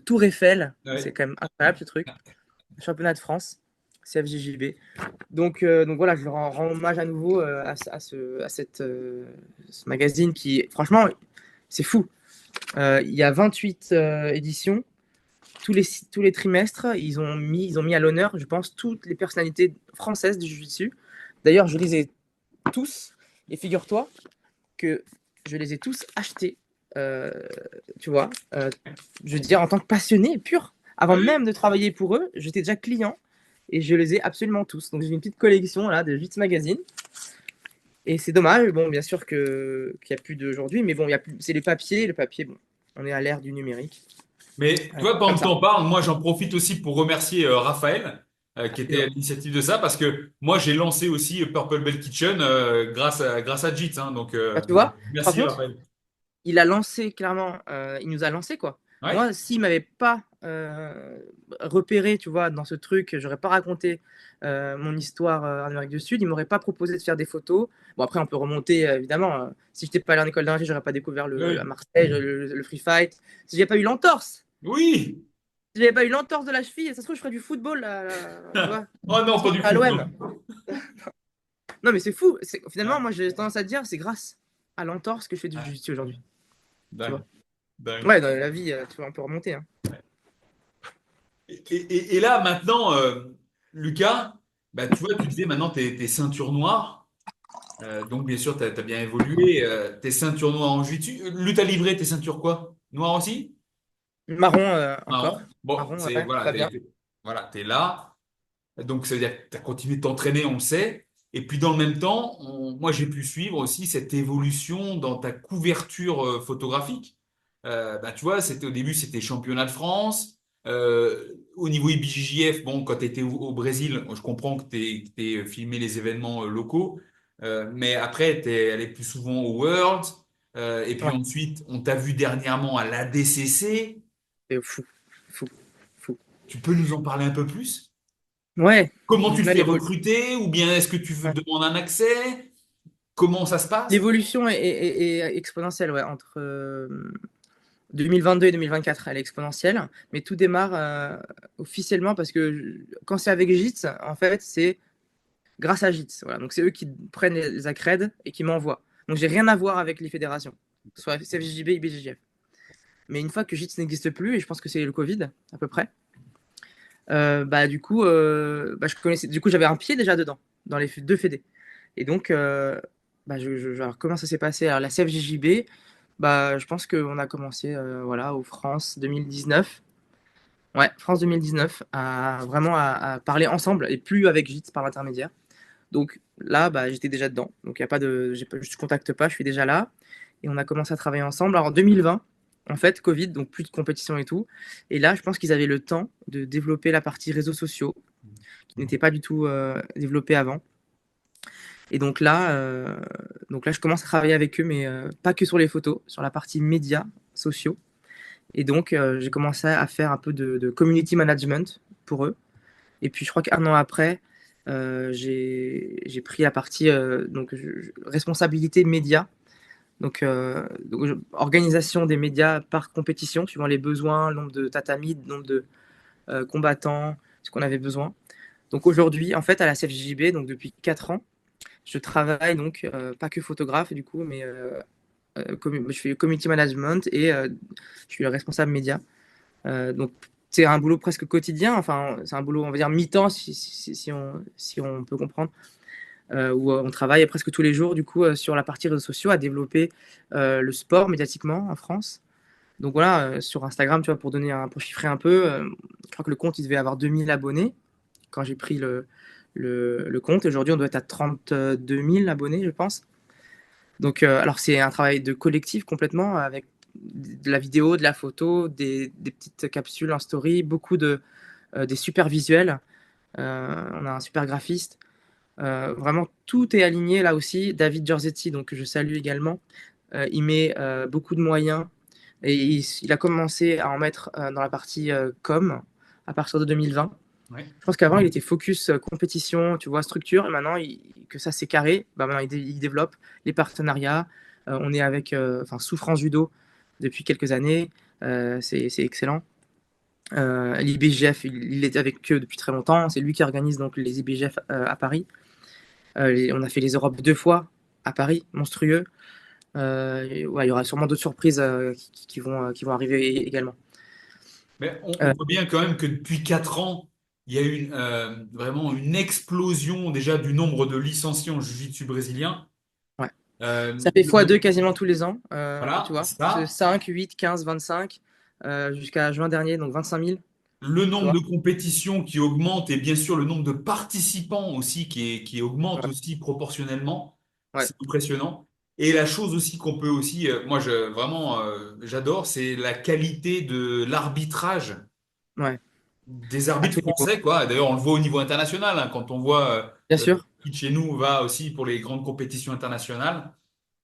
Tour Eiffel. C'est Ouais. quand même incroyable ce truc. Championnat de France, CFJJB. Donc voilà, je leur rends hommage à nouveau ce magazine qui, franchement, c'est fou. Il y a 28 éditions. Tous les trimestres, ils ont mis à l'honneur, je pense, toutes les personnalités françaises du Jiu-Jitsu. D'ailleurs, je les ai tous. Et figure-toi que je les ai tous achetés, euh, tu vois. Je veux dire, en tant que passionné pur. Avant Ouais. même de travailler pour eux, j'étais déjà client et je les ai absolument tous. Donc j'ai une petite collection là de 8 magazines. Et c'est dommage, bon, bien sûr qu'il n'y a plus d'aujourd'hui, mais bon, c'est les papiers. Le papier, bon, on est à l'ère du numérique. Mais tu vois, pendant Comme que ça. t'en parles, moi j'en profite aussi pour remercier Raphaël, qui était à l'initiative de ça, parce que moi j'ai lancé aussi Purple Belt Kitchen grâce à JIT, hein, donc Bah, tu vois, par merci contre, Raphaël. il a lancé clairement, il nous a lancé quoi. Ouais. Moi, s'il m'avait pas repéré, tu vois, dans ce truc, j'aurais pas raconté mon histoire en Amérique du Sud, il m'aurait pas proposé de faire des photos. Bon, après, on peut remonter, évidemment. Si j'étais pas allé en école d'ingé, j'aurais pas découvert à Oui. Marseille le free fight. Si j'avais pas eu l'entorse, Oui. si j'avais pas eu l'entorse de la cheville, ça se trouve, je ferais du football, tu vois. Oh Ça non, se pas trouve, je du serais à foot, l'OM. non. Non, mais c'est fou. Finalement, Ouais. moi, j'ai tendance à dire, c'est grâce à l'entorse que je fais du Ouais. jiu-jitsu aujourd'hui, tu Dingue, vois. dingue. Ouais, dans la vie, tu vois, on peut remonter, hein. Et là, maintenant, Lucas, bah, tu vois, tu disais maintenant, t'es ceinture noire. Donc, bien sûr, tu as bien évolué. T'es ceinture noire en jiu-jitsu. Lutte à livrer, t'es ceinture quoi? Noire aussi? Marron encore. Marron. Bon, Marron, c'est ouais, voilà, pas bien. voilà, t'es là. Donc, ça veut dire que tu as continué de t'entraîner, on le sait. Et puis, dans le même temps, moi, j'ai pu suivre aussi cette évolution dans ta couverture photographique. Bah, tu vois, au début, c'était championnat de France. Au niveau IBJJF, bon, quand tu étais au Brésil, je comprends que tu aies filmé les événements locaux. Mais après, tu es allé plus souvent au World. Et puis Ouais, ensuite, on t'a vu dernièrement à l'ADCC. c'est fou, fou, fou. Tu peux nous en parler un peu plus? Ouais, Comment tu donc te là, fais recruter ou bien est-ce que ouais. demandes un accès? Comment ça se passe? L'évolution est exponentielle, ouais, entre 2022 et 2024, elle est exponentielle, mais tout démarre officiellement parce que quand c'est avec JITS, en fait, c'est grâce à JITS. Voilà. Donc c'est eux qui prennent les accrèdes et qui m'envoient. Donc j'ai rien à voir avec les fédérations, soit CFJB, IBJJF. Mais une fois que JITS n'existe plus, et je pense que c'est le Covid à peu près, bah du coup, je connaissais. Du coup, j'avais un pied déjà dedans, dans les deux fédés. Et donc, alors, comment ça s'est passé? Alors la CFJJB, bah, je pense qu'on a commencé, voilà, au France 2019. Ouais, France 2019, à parler ensemble et plus avec JITS par l'intermédiaire. Donc là, bah, j'étais déjà dedans. Donc il y a pas de, je ne contacte pas, je suis déjà là. Et on a commencé à travailler ensemble. Alors en 2020, en fait, Covid, donc plus de compétition et tout. Et là, je pense qu'ils avaient le temps de développer la partie réseaux sociaux, qui n'était pas du tout développée avant. Et donc là, je commence à travailler avec eux, mais pas que sur les photos, sur la partie médias sociaux. Et donc, j'ai commencé à faire un peu de community management pour eux. Et puis, je crois qu'un an après, j'ai pris la partie responsabilité média. Donc, organisation des médias par compétition, suivant les besoins, le nombre de tatamis, le nombre de combattants, ce qu'on avait besoin. Donc aujourd'hui, en fait, à la CFJB, donc depuis 4 ans, je travaille donc pas que photographe du coup, mais je fais community management et je suis le responsable média. Donc, c'est un boulot presque quotidien. Enfin, c'est un boulot, on va dire, mi-temps, si on peut comprendre, où on travaille presque tous les jours, du coup, sur la partie réseaux sociaux, à développer le sport médiatiquement en France. Donc voilà, sur Instagram, tu vois, pour chiffrer un peu, je crois que le compte, il devait avoir 2 000 abonnés quand j'ai pris le compte. Aujourd'hui, on doit être à 32 000 abonnés, je pense. Donc, alors c'est un travail de collectif complètement, avec de la vidéo, de la photo, des petites capsules en story, des super visuels. On a un super graphiste. Vraiment, tout est aligné là aussi. David Giorzetti, donc que je salue également, il met beaucoup de moyens et il a commencé à en mettre dans la partie com à partir de 2020. Ouais. Je pense qu'avant, il était focus compétition, tu vois, structure. Et maintenant, que ça s'est carré, bah, maintenant, il développe les partenariats. On est avec enfin, sous France Judo depuis quelques années. C'est excellent. L'IBGF, il est avec eux depuis très longtemps. C'est lui qui organise donc les IBGF à Paris. On a fait les Europes 2 fois à Paris, monstrueux. Ouais, il y aura sûrement d'autres surprises qui vont arriver également. Mais on Euh, voit bien quand même que depuis 4 ans, il y a eu vraiment une explosion déjà du nombre de licenciés en jiu-jitsu brésilien. ouais. Ça fait Le- x2 quasiment tous les ans, tu voilà, vois. C'est ça. 5, 8, 15, 25, jusqu'à juin dernier, donc 25 000, Le tu nombre vois. de compétitions qui augmente et bien sûr le nombre de participants aussi qui augmente Ouais, aussi proportionnellement. ouais, C'est impressionnant. Et la chose aussi qu'on peut aussi, moi vraiment j'adore, c'est la qualité de l'arbitrage ouais, des à arbitres tout niveau. français, quoi. D'ailleurs, on le voit au niveau international, hein, quand on voit Bien sûr, qui de chez nous va aussi pour les grandes compétitions internationales.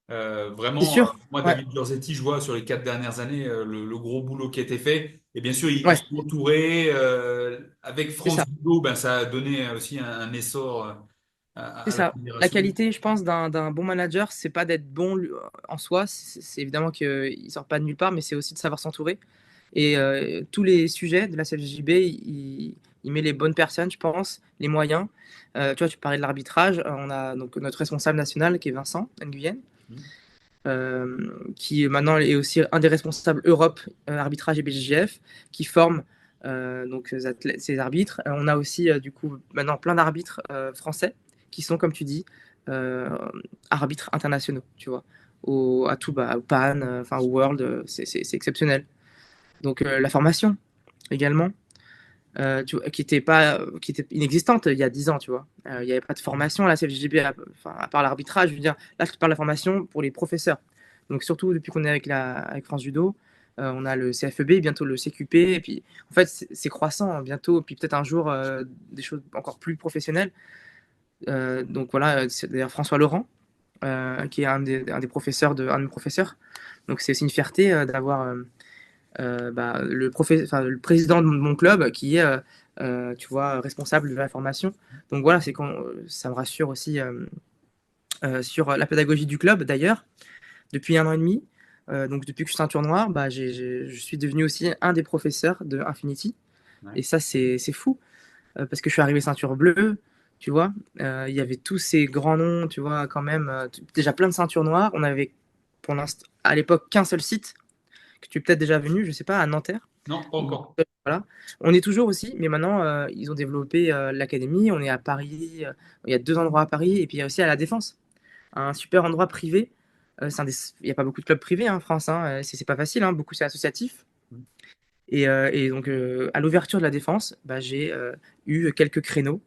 c'est Vraiment, sûr. moi, Ouais, David Giorzetti, je vois sur les 4 dernières années le gros boulot qui a été fait. Et bien sûr, ils ouais, sont entourés. Avec c'est France ça. Judo, ben, ça a donné aussi un essor C'est à la ça. La fédération. qualité, je pense, d'un bon manager, c'est pas d'être bon en soi. C'est évidemment qu'il sort pas de nulle part, mais c'est aussi de savoir s'entourer. Et tous les sujets de la CFJB, il met les bonnes personnes, je pense, les moyens. Tu vois, tu parlais de l'arbitrage. On a donc notre responsable national qui est Vincent Nguyen, qui maintenant est aussi un des responsables Europe arbitrage et BJJF, qui forme donc ces arbitres. On a aussi du coup maintenant plein d'arbitres français qui sont, comme tu dis, euh, arbitres internationaux, tu vois, à tout, bah, au PAN, enfin au World, c'est exceptionnel. Donc la formation également, qui était pas, qui était inexistante il y a 10 ans, tu vois. Il n'y avait pas de formation à la CFJB, enfin, à part l'arbitrage. Je veux dire, là, je te parle de la formation pour les professeurs. Donc surtout depuis qu'on est avec France Judo, on a le CFEB, bientôt le CQP, et puis en fait c'est croissant hein, bientôt, puis peut-être un jour des choses encore plus professionnelles. Donc voilà, c'est d'ailleurs François Laurent, qui est un des professeurs un de mes professeurs. Donc c'est aussi une fierté d'avoir bah, enfin, le président de mon club qui est, tu vois, responsable de la formation. Donc voilà, ça me rassure aussi sur la pédagogie du club. D'ailleurs, depuis 1 an et demi, donc depuis que je suis ceinture noire, bah, je suis devenu aussi un des professeurs de Infinity. Ouais. Et ça, c'est fou, parce que je suis arrivé ceinture bleue, tu vois. Il y avait tous ces grands noms, tu vois, quand même. Déjà plein de ceintures noires. On avait, pour l'instant, à l'époque, qu'un seul site, que tu es peut-être déjà venu, je sais pas, à Nanterre. Non, pas Ou- encore. voilà. On est toujours aussi, mais maintenant, ils ont développé l'académie. On est à Paris. Il y a 2 endroits à Paris, et puis il y a aussi à La Défense, un super endroit privé. Il n'y a pas beaucoup de clubs privés hein, en France. Hein. C'est pas facile. Hein. Beaucoup, c'est associatif. Et donc, à l'ouverture de La Défense, bah, j'ai eu quelques créneaux.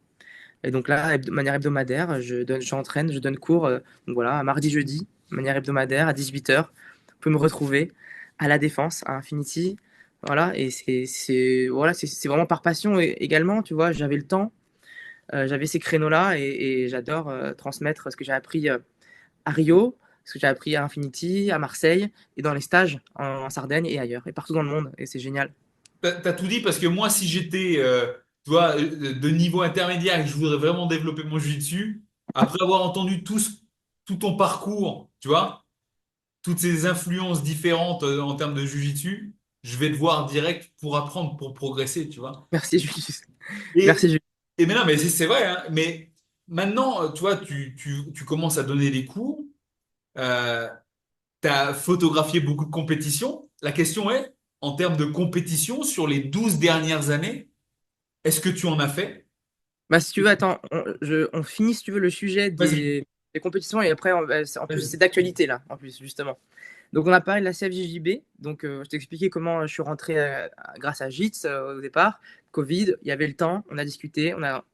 Et donc là, de manière hebdomadaire, j'entraîne, je donne cours. Donc voilà, mardi, jeudi, de manière hebdomadaire, à 18 h. Vous pouvez me retrouver à La Défense, à Infinity. Voilà, et voilà, c'est vraiment par passion également, tu vois. J'avais le temps, j'avais ces créneaux-là, et j'adore transmettre ce que j'ai appris à Rio, ce que j'ai appris à Infinity, à Marseille, et dans les stages en Sardaigne et ailleurs, et partout dans le monde. Et c'est génial. T'as tout dit parce que moi, si j'étais, tu vois, de niveau intermédiaire et que je voudrais vraiment développer mon jiu-jitsu, après avoir entendu tout ton parcours, tu vois, toutes ces influences différentes en termes de jiu-jitsu, je vais te voir direct pour apprendre, pour progresser, tu vois. Merci, Julius. Et, Merci, Julius. et mais non, mais c'est vrai, hein, mais maintenant, tu vois, tu commences à donner des cours. euh, tu as photographié beaucoup de compétitions. La question est, en termes de compétition, sur les 12 dernières années, est-ce que tu en as fait? Bah, si tu veux, attends, on finit, si tu veux, le sujet Vas-y. des compétitions et après, en plus, c'est d'actualité, là, en plus, justement. Donc, on a parlé de la CFJJB. Donc, je t'ai expliqué comment je suis rentré grâce à JITS au départ. Covid, il y avait le temps, on a discuté, on a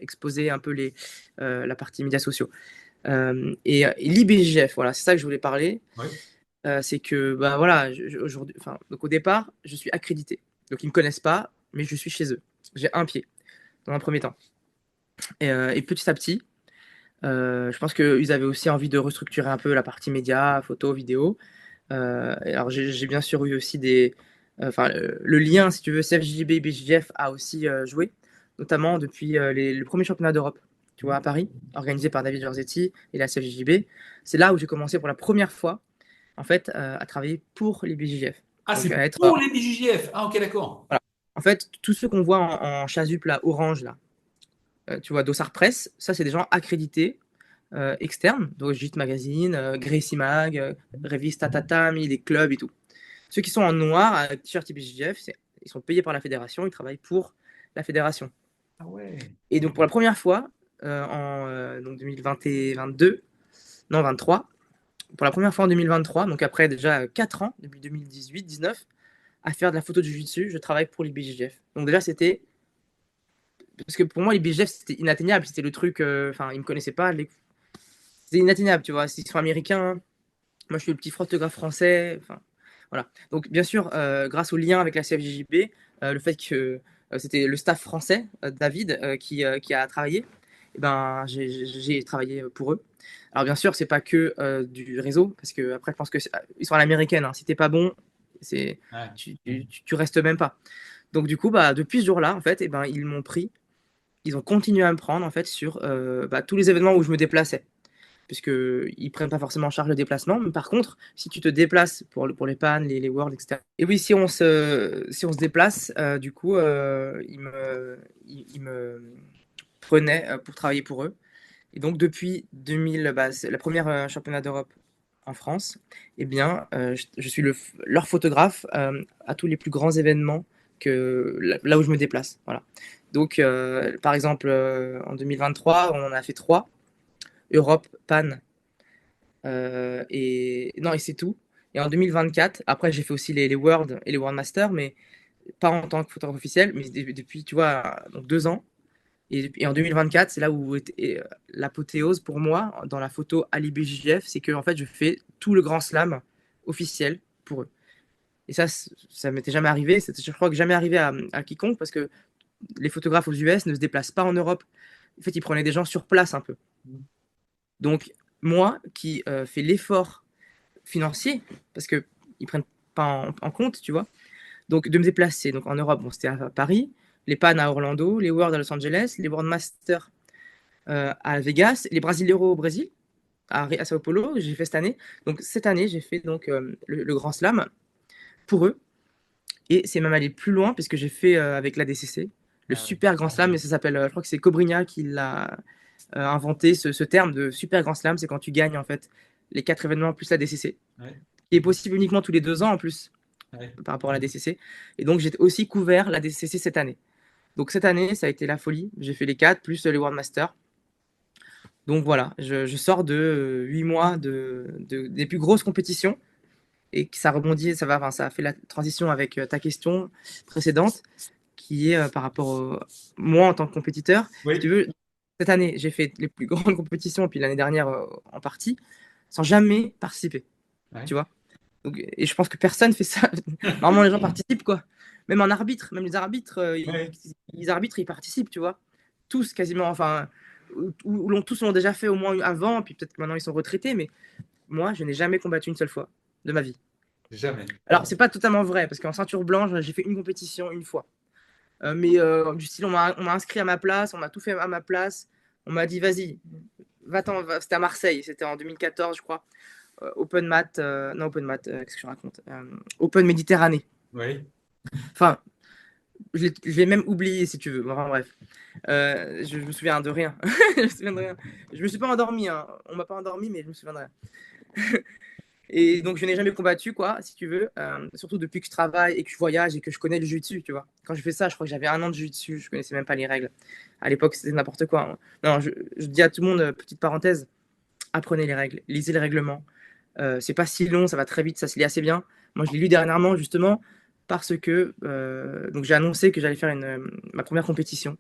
exposé un peu la partie médias sociaux. Et l'IBJF, voilà, c'est ça que je voulais parler. Oui. C'est que, bah voilà, aujourd'hui, enfin, donc au départ, je suis accrédité. Donc, ils ne me connaissent pas, mais je suis chez eux. J'ai un pied, dans un premier temps. Et petit à petit, je pense qu'ils avaient aussi envie de restructurer un peu la partie média, photo, vidéo. Alors j'ai bien sûr eu aussi enfin, le lien, si tu veux, CFJB et BJF a aussi joué, notamment depuis le premier championnat d'Europe, tu vois, à Paris, organisé par David Giorgetti et la CFJB. C'est là où j'ai commencé pour la première fois, en fait, à travailler pour les BJF. Ah, Donc c'est à être, pour les BJJF. Ah, ok, d'accord. voilà. En fait, tous ceux qu'on voit en chasuble là, orange là, tu vois, Dossard Presse, ça c'est des gens accrédités externes, donc JIT Magazine, Gracie Mag, Revista Tatami, des clubs et tout. Ceux qui sont en noir avec t-shirt IBJJF, ils sont payés par la fédération, ils travaillent pour la fédération. Ah ouais. Et donc pour la première fois, en donc 2022, non 23, pour la première fois en 2023, donc après déjà 4 ans, depuis 2018-19, à faire de la photo de jiu-jitsu, je travaille pour l'IBJJF. Donc déjà c'était, parce que pour moi l'IBJJF c'était inatteignable, c'était le truc, enfin ils me connaissaient pas, c'était inatteignable, tu vois, s'ils sont américains, moi je suis le petit photographe français, enfin voilà. Donc, bien sûr, grâce au lien avec la CFJJB, le fait que c'était le staff français, David, qui a travaillé, eh ben, j'ai travaillé pour eux. Alors, bien sûr, c'est pas que du réseau, parce que après, je pense que ils sont à l'américaine. Hein. Si t'es pas bon, c'est Ouais. tu restes même pas. Donc, du coup, bah, depuis ce jour-là, en fait, eh ben, ils m'ont pris, ils ont continué à me prendre en fait sur bah, tous les événements où je me déplaçais puisqu'ils ne prennent pas forcément en charge le déplacement. Mais par contre, si tu te déplaces pour les pannes, les Worlds, etc. Et oui, si on se déplace, du coup, ils me prenaient pour travailler pour eux. Et donc, depuis 2000, bah, c'est la première championnat d'Europe en France, eh bien, je suis leur photographe à tous les plus grands événements là où je me déplace. Voilà. Donc, par exemple, en 2023, on en a fait trois. Europe, Pan, et c'est tout. Et en 2024, après, j'ai fait aussi les World et les World Masters, mais pas en tant que photographe officiel, mais depuis, tu vois, donc 2 ans. Et en 2024, c'est là où était l'apothéose pour moi dans la photo Ali BJF, c'est que en fait, je fais tout le grand slam officiel pour eux. Et ça m'était jamais arrivé. Je crois que jamais arrivé à quiconque parce que les photographes aux US ne se déplacent pas en Europe. En fait, ils prenaient des gens sur place un peu. Donc, moi qui fais l'effort financier, parce qu'ils ne prennent pas en compte, tu vois. Donc, de me déplacer donc, en Europe, bon, c'était à Paris, les PAN à Orlando, les Worlds à Los Angeles, les World Masters à Vegas, les Brasileiros au Brésil, à Sao Paulo, j'ai fait cette année. Donc, cette année, j'ai fait donc, le Grand Slam pour eux. Et c'est même allé plus loin, puisque j'ai fait avec la DCC, le Ah ouais. Super Grand Slam, et ça s'appelle, je crois que c'est Cobrinha qui l'a inventé, ce terme de Super Grand Slam, c'est quand tu gagnes en fait les 4 événements plus la DCC, Ouais. qui est possible uniquement tous les 2 ans en plus Ouais. par rapport à la DCC. Et donc j'ai aussi couvert la DCC cette année. Donc cette année, ça a été la folie. J'ai fait les 4 plus les World Masters. Donc voilà, je sors de 8 mois des plus grosses compétitions et que ça rebondit, enfin, ça a fait la transition avec ta question précédente qui est par rapport moi en tant que compétiteur. Si tu Oui. veux, cette année, j'ai fait les plus grandes compétitions, et puis l'année dernière en partie, sans jamais participer. Ouais. Tu vois. Donc, et je pense que personne fait ça. Normalement, les gens participent, quoi. Même en arbitre, même les arbitres, Ouais. ils arbitrent, ils participent, tu vois. Tous, quasiment, enfin, tous l'ont déjà fait au moins avant, puis peut-être que maintenant ils sont retraités, mais moi, je n'ai jamais combattu une seule fois de ma vie. Jamais. Alors, c'est pas totalement vrai, parce qu'en ceinture blanche, j'ai fait une compétition une fois. Mais du style, on m'a inscrit à ma place, on m'a tout fait à ma place. On m'a dit, vas-y, va-t'en. C'était à Marseille, c'était en 2014, je crois. Open Mat, non, Open Mat, qu'est-ce que je raconte Open Méditerranée. Oui. Enfin, je l'ai même oublié si tu veux. Enfin, bref, je me souviens de rien. Je me souviens de rien. Je me suis pas endormi, hein. On m'a pas endormi, mais je me souviens de rien. Et donc, je n'ai jamais combattu, quoi, si tu veux. Surtout depuis que je travaille et que je voyage et que je connais le jiu-jitsu, tu vois. Quand je fais ça, je crois que j'avais 1 an de jiu-jitsu, je connaissais même pas les règles. À l'époque, c'était n'importe quoi, hein. Non, je dis à tout le monde, petite parenthèse, apprenez les règles, lisez le règlement. C'est pas si long, ça va très vite, ça se lit assez bien. Moi, je l'ai lu dernièrement, justement, parce que donc j'ai annoncé que j'allais faire ma première compétition.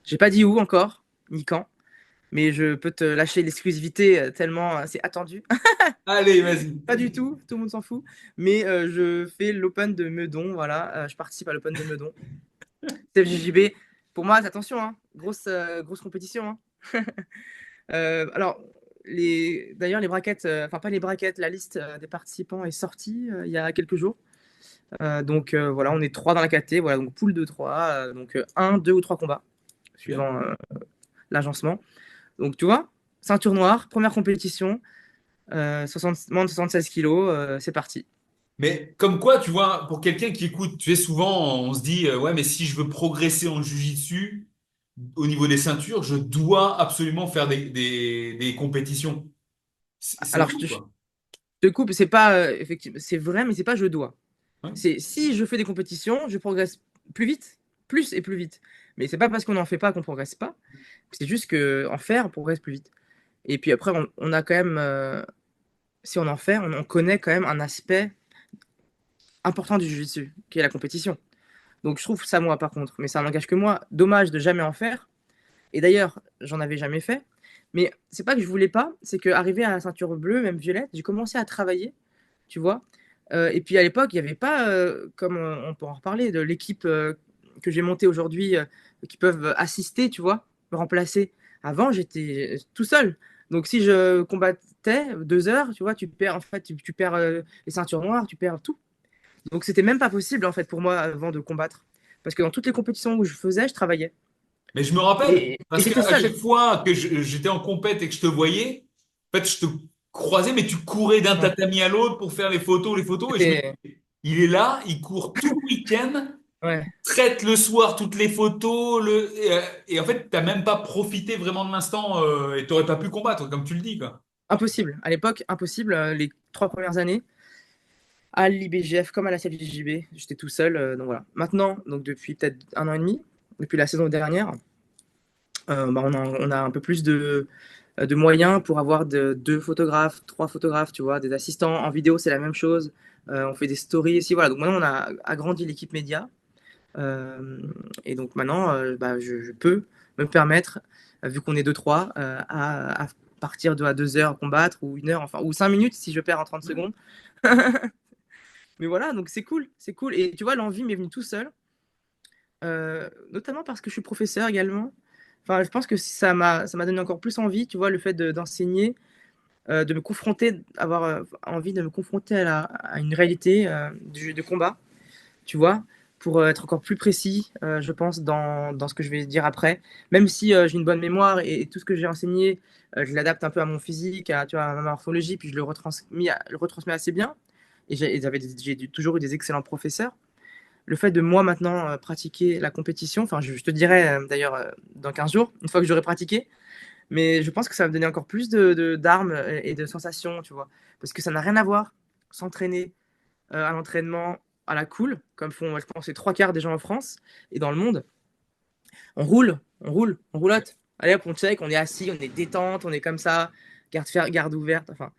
J'ai pas dit où encore, ni quand, mais je peux te lâcher l'exclusivité tellement c'est attendu. Allez, vas-y. Pas du tout le monde s'en fout. Mais je fais l'Open de Meudon, voilà. Je participe à l'Open de Meudon. CFJJB, pour moi, attention, hein, grosse compétition, hein. Alors, d'ailleurs, les braquettes, enfin pas les braquettes, la liste des participants est sortie il y a quelques jours. Donc voilà, on est trois dans la KT, voilà, donc poule de 3, donc un, deux ou trois combats, Bien. suivant l'agencement. Donc tu vois, ceinture noire, première compétition, 60, moins de 76 kilos, c'est parti. Mais comme quoi, tu vois, pour quelqu'un qui écoute, tu sais, souvent, on se dit, ouais, mais si je veux progresser en jiu-jitsu, au niveau des ceintures, je dois absolument faire des compétitions. C'est Alors fou, je te, quoi. te coupe, c'est pas effectivement, c'est vrai, mais c'est pas je dois. Ouais. C'est si je fais des compétitions, je progresse plus vite, plus et plus vite. Mais c'est pas parce qu'on n'en fait pas qu'on progresse pas. C'est juste que en faire, on progresse plus vite. Et puis après, on a quand même, si on en fait, on connaît quand même un aspect important du jiu-jitsu, qui est la compétition. Donc je trouve ça moi par contre, mais ça n'engage que moi. Dommage de jamais en faire. Et d'ailleurs, j'en avais jamais fait. Mais c'est pas que je voulais pas, c'est qu'arrivé à la ceinture bleue, même violette, j'ai commencé à travailler, tu vois. Et puis à l'époque, il n'y avait pas, comme on peut en reparler, de l'équipe que j'ai montée aujourd'hui, qui peuvent assister, tu vois, me remplacer. Avant, j'étais tout seul. Donc si je combattais 2 heures, tu vois, tu perds, en fait, tu perds les ceintures noires, tu perds tout. Donc c'était même pas possible, en fait, pour moi, avant de combattre. Parce que dans toutes les compétitions où je faisais, je travaillais. Mais je me rappelle, Et parce j'étais qu'à seul. chaque fois que j'étais en compète et que je te voyais, en fait, je te croisais, mais tu courais d'un Ouais. tatami à l'autre pour faire les photos, et je me C'était. disais, il est là, il court tout le week-end, Ouais. traite le soir toutes les photos, et en fait, t'as même pas profité vraiment de l'instant, et t'aurais pas pu combattre, comme tu le dis, quoi. Impossible. À l'époque, impossible. Les 3 premières années, à l'IBGF comme à la CFJJB, j'étais tout seul. Donc voilà. Maintenant, donc depuis peut-être 1 an et demi, depuis la saison dernière, bah, on a un peu plus de moyens pour avoir 2 photographes, 3 photographes, tu vois, des assistants. En vidéo, c'est la même chose. On fait des stories aussi. Voilà. Donc maintenant, on a agrandi l'équipe média. Euh, et donc maintenant, bah, je peux me permettre, vu qu'on est 2-3, à partir de à 2 heures combattre, ou 1 heure, enfin, ou 5 minutes si je perds en 30 secondes. Mais voilà, donc c'est cool, c'est cool. Et tu vois, l'envie m'est venue tout seul, notamment parce que je suis professeur également. Enfin, je pense que ça m'a donné encore plus envie, tu vois, le fait d'enseigner, de me confronter, avoir envie de me confronter à une réalité de combat, tu vois, pour être encore plus précis, je pense, dans ce que je vais dire après. Même si j'ai une bonne mémoire et tout ce que j'ai enseigné, je l'adapte un peu à mon physique, tu vois, à ma morphologie, puis je le retransmets assez bien. Et j'ai toujours eu des excellents professeurs. Le fait de moi maintenant pratiquer la compétition, enfin, je te dirai d'ailleurs dans 15 jours, une fois que j'aurai pratiqué, mais je pense que ça va me donner encore plus d'armes et de sensations, tu vois, parce que ça n'a rien à voir s'entraîner à l'entraînement à la cool, comme font, je pense, les 3 quarts des gens en France et dans le monde. On roule, on roule, on roulotte. Allez hop, on check, on est assis, on est détente, on est comme ça, garde ouverte. Enfin,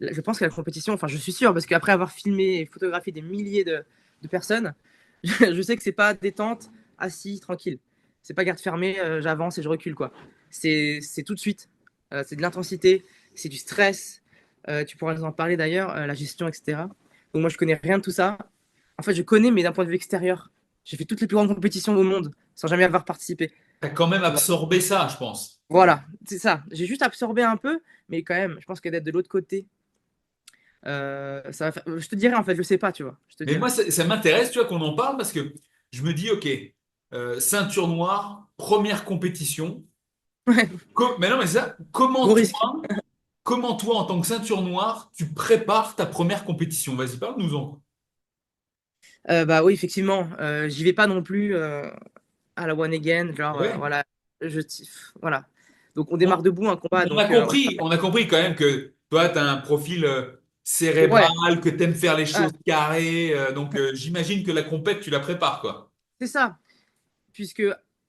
je pense que la compétition, enfin, je suis sûr, parce qu'après avoir filmé et photographié des milliers de personnes, je sais que c'est pas détente, assis, tranquille. C'est pas garde fermée, j'avance et je recule, quoi. C'est tout de suite. C'est de l'intensité, c'est du stress. Tu pourras nous en parler d'ailleurs, la gestion, etc. Donc moi, je connais rien de tout ça. En fait, je connais, mais d'un point de vue extérieur. J'ai fait toutes les plus grandes compétitions au monde sans jamais avoir participé. T'as quand même Tu vois. absorbé ça, je pense. Voilà, c'est ça. J'ai juste absorbé un peu, mais quand même, je pense que d'être de l'autre côté, ça va je te dirais en fait, je sais pas, tu vois. Je te Mais dirais. moi, ça m'intéresse, tu vois, qu'on en parle parce que je me dis, OK, ceinture noire, première compétition. Ouais, Mais non, mais ça, gros risque. comment toi, en tant que ceinture noire, tu prépares ta première compétition? Vas-y, parle-nous-en. Bah oui, effectivement, j'y vais pas non plus à la one again, genre Ouais. voilà, voilà. Donc on démarre debout un combat, donc On a compris quand même que toi, tu as un profil. Ouais, cérébral, que tu aimes faire les ah, choses carrées. Donc, j'imagine que la compète, tu la prépares, quoi. c'est ça. Puisque,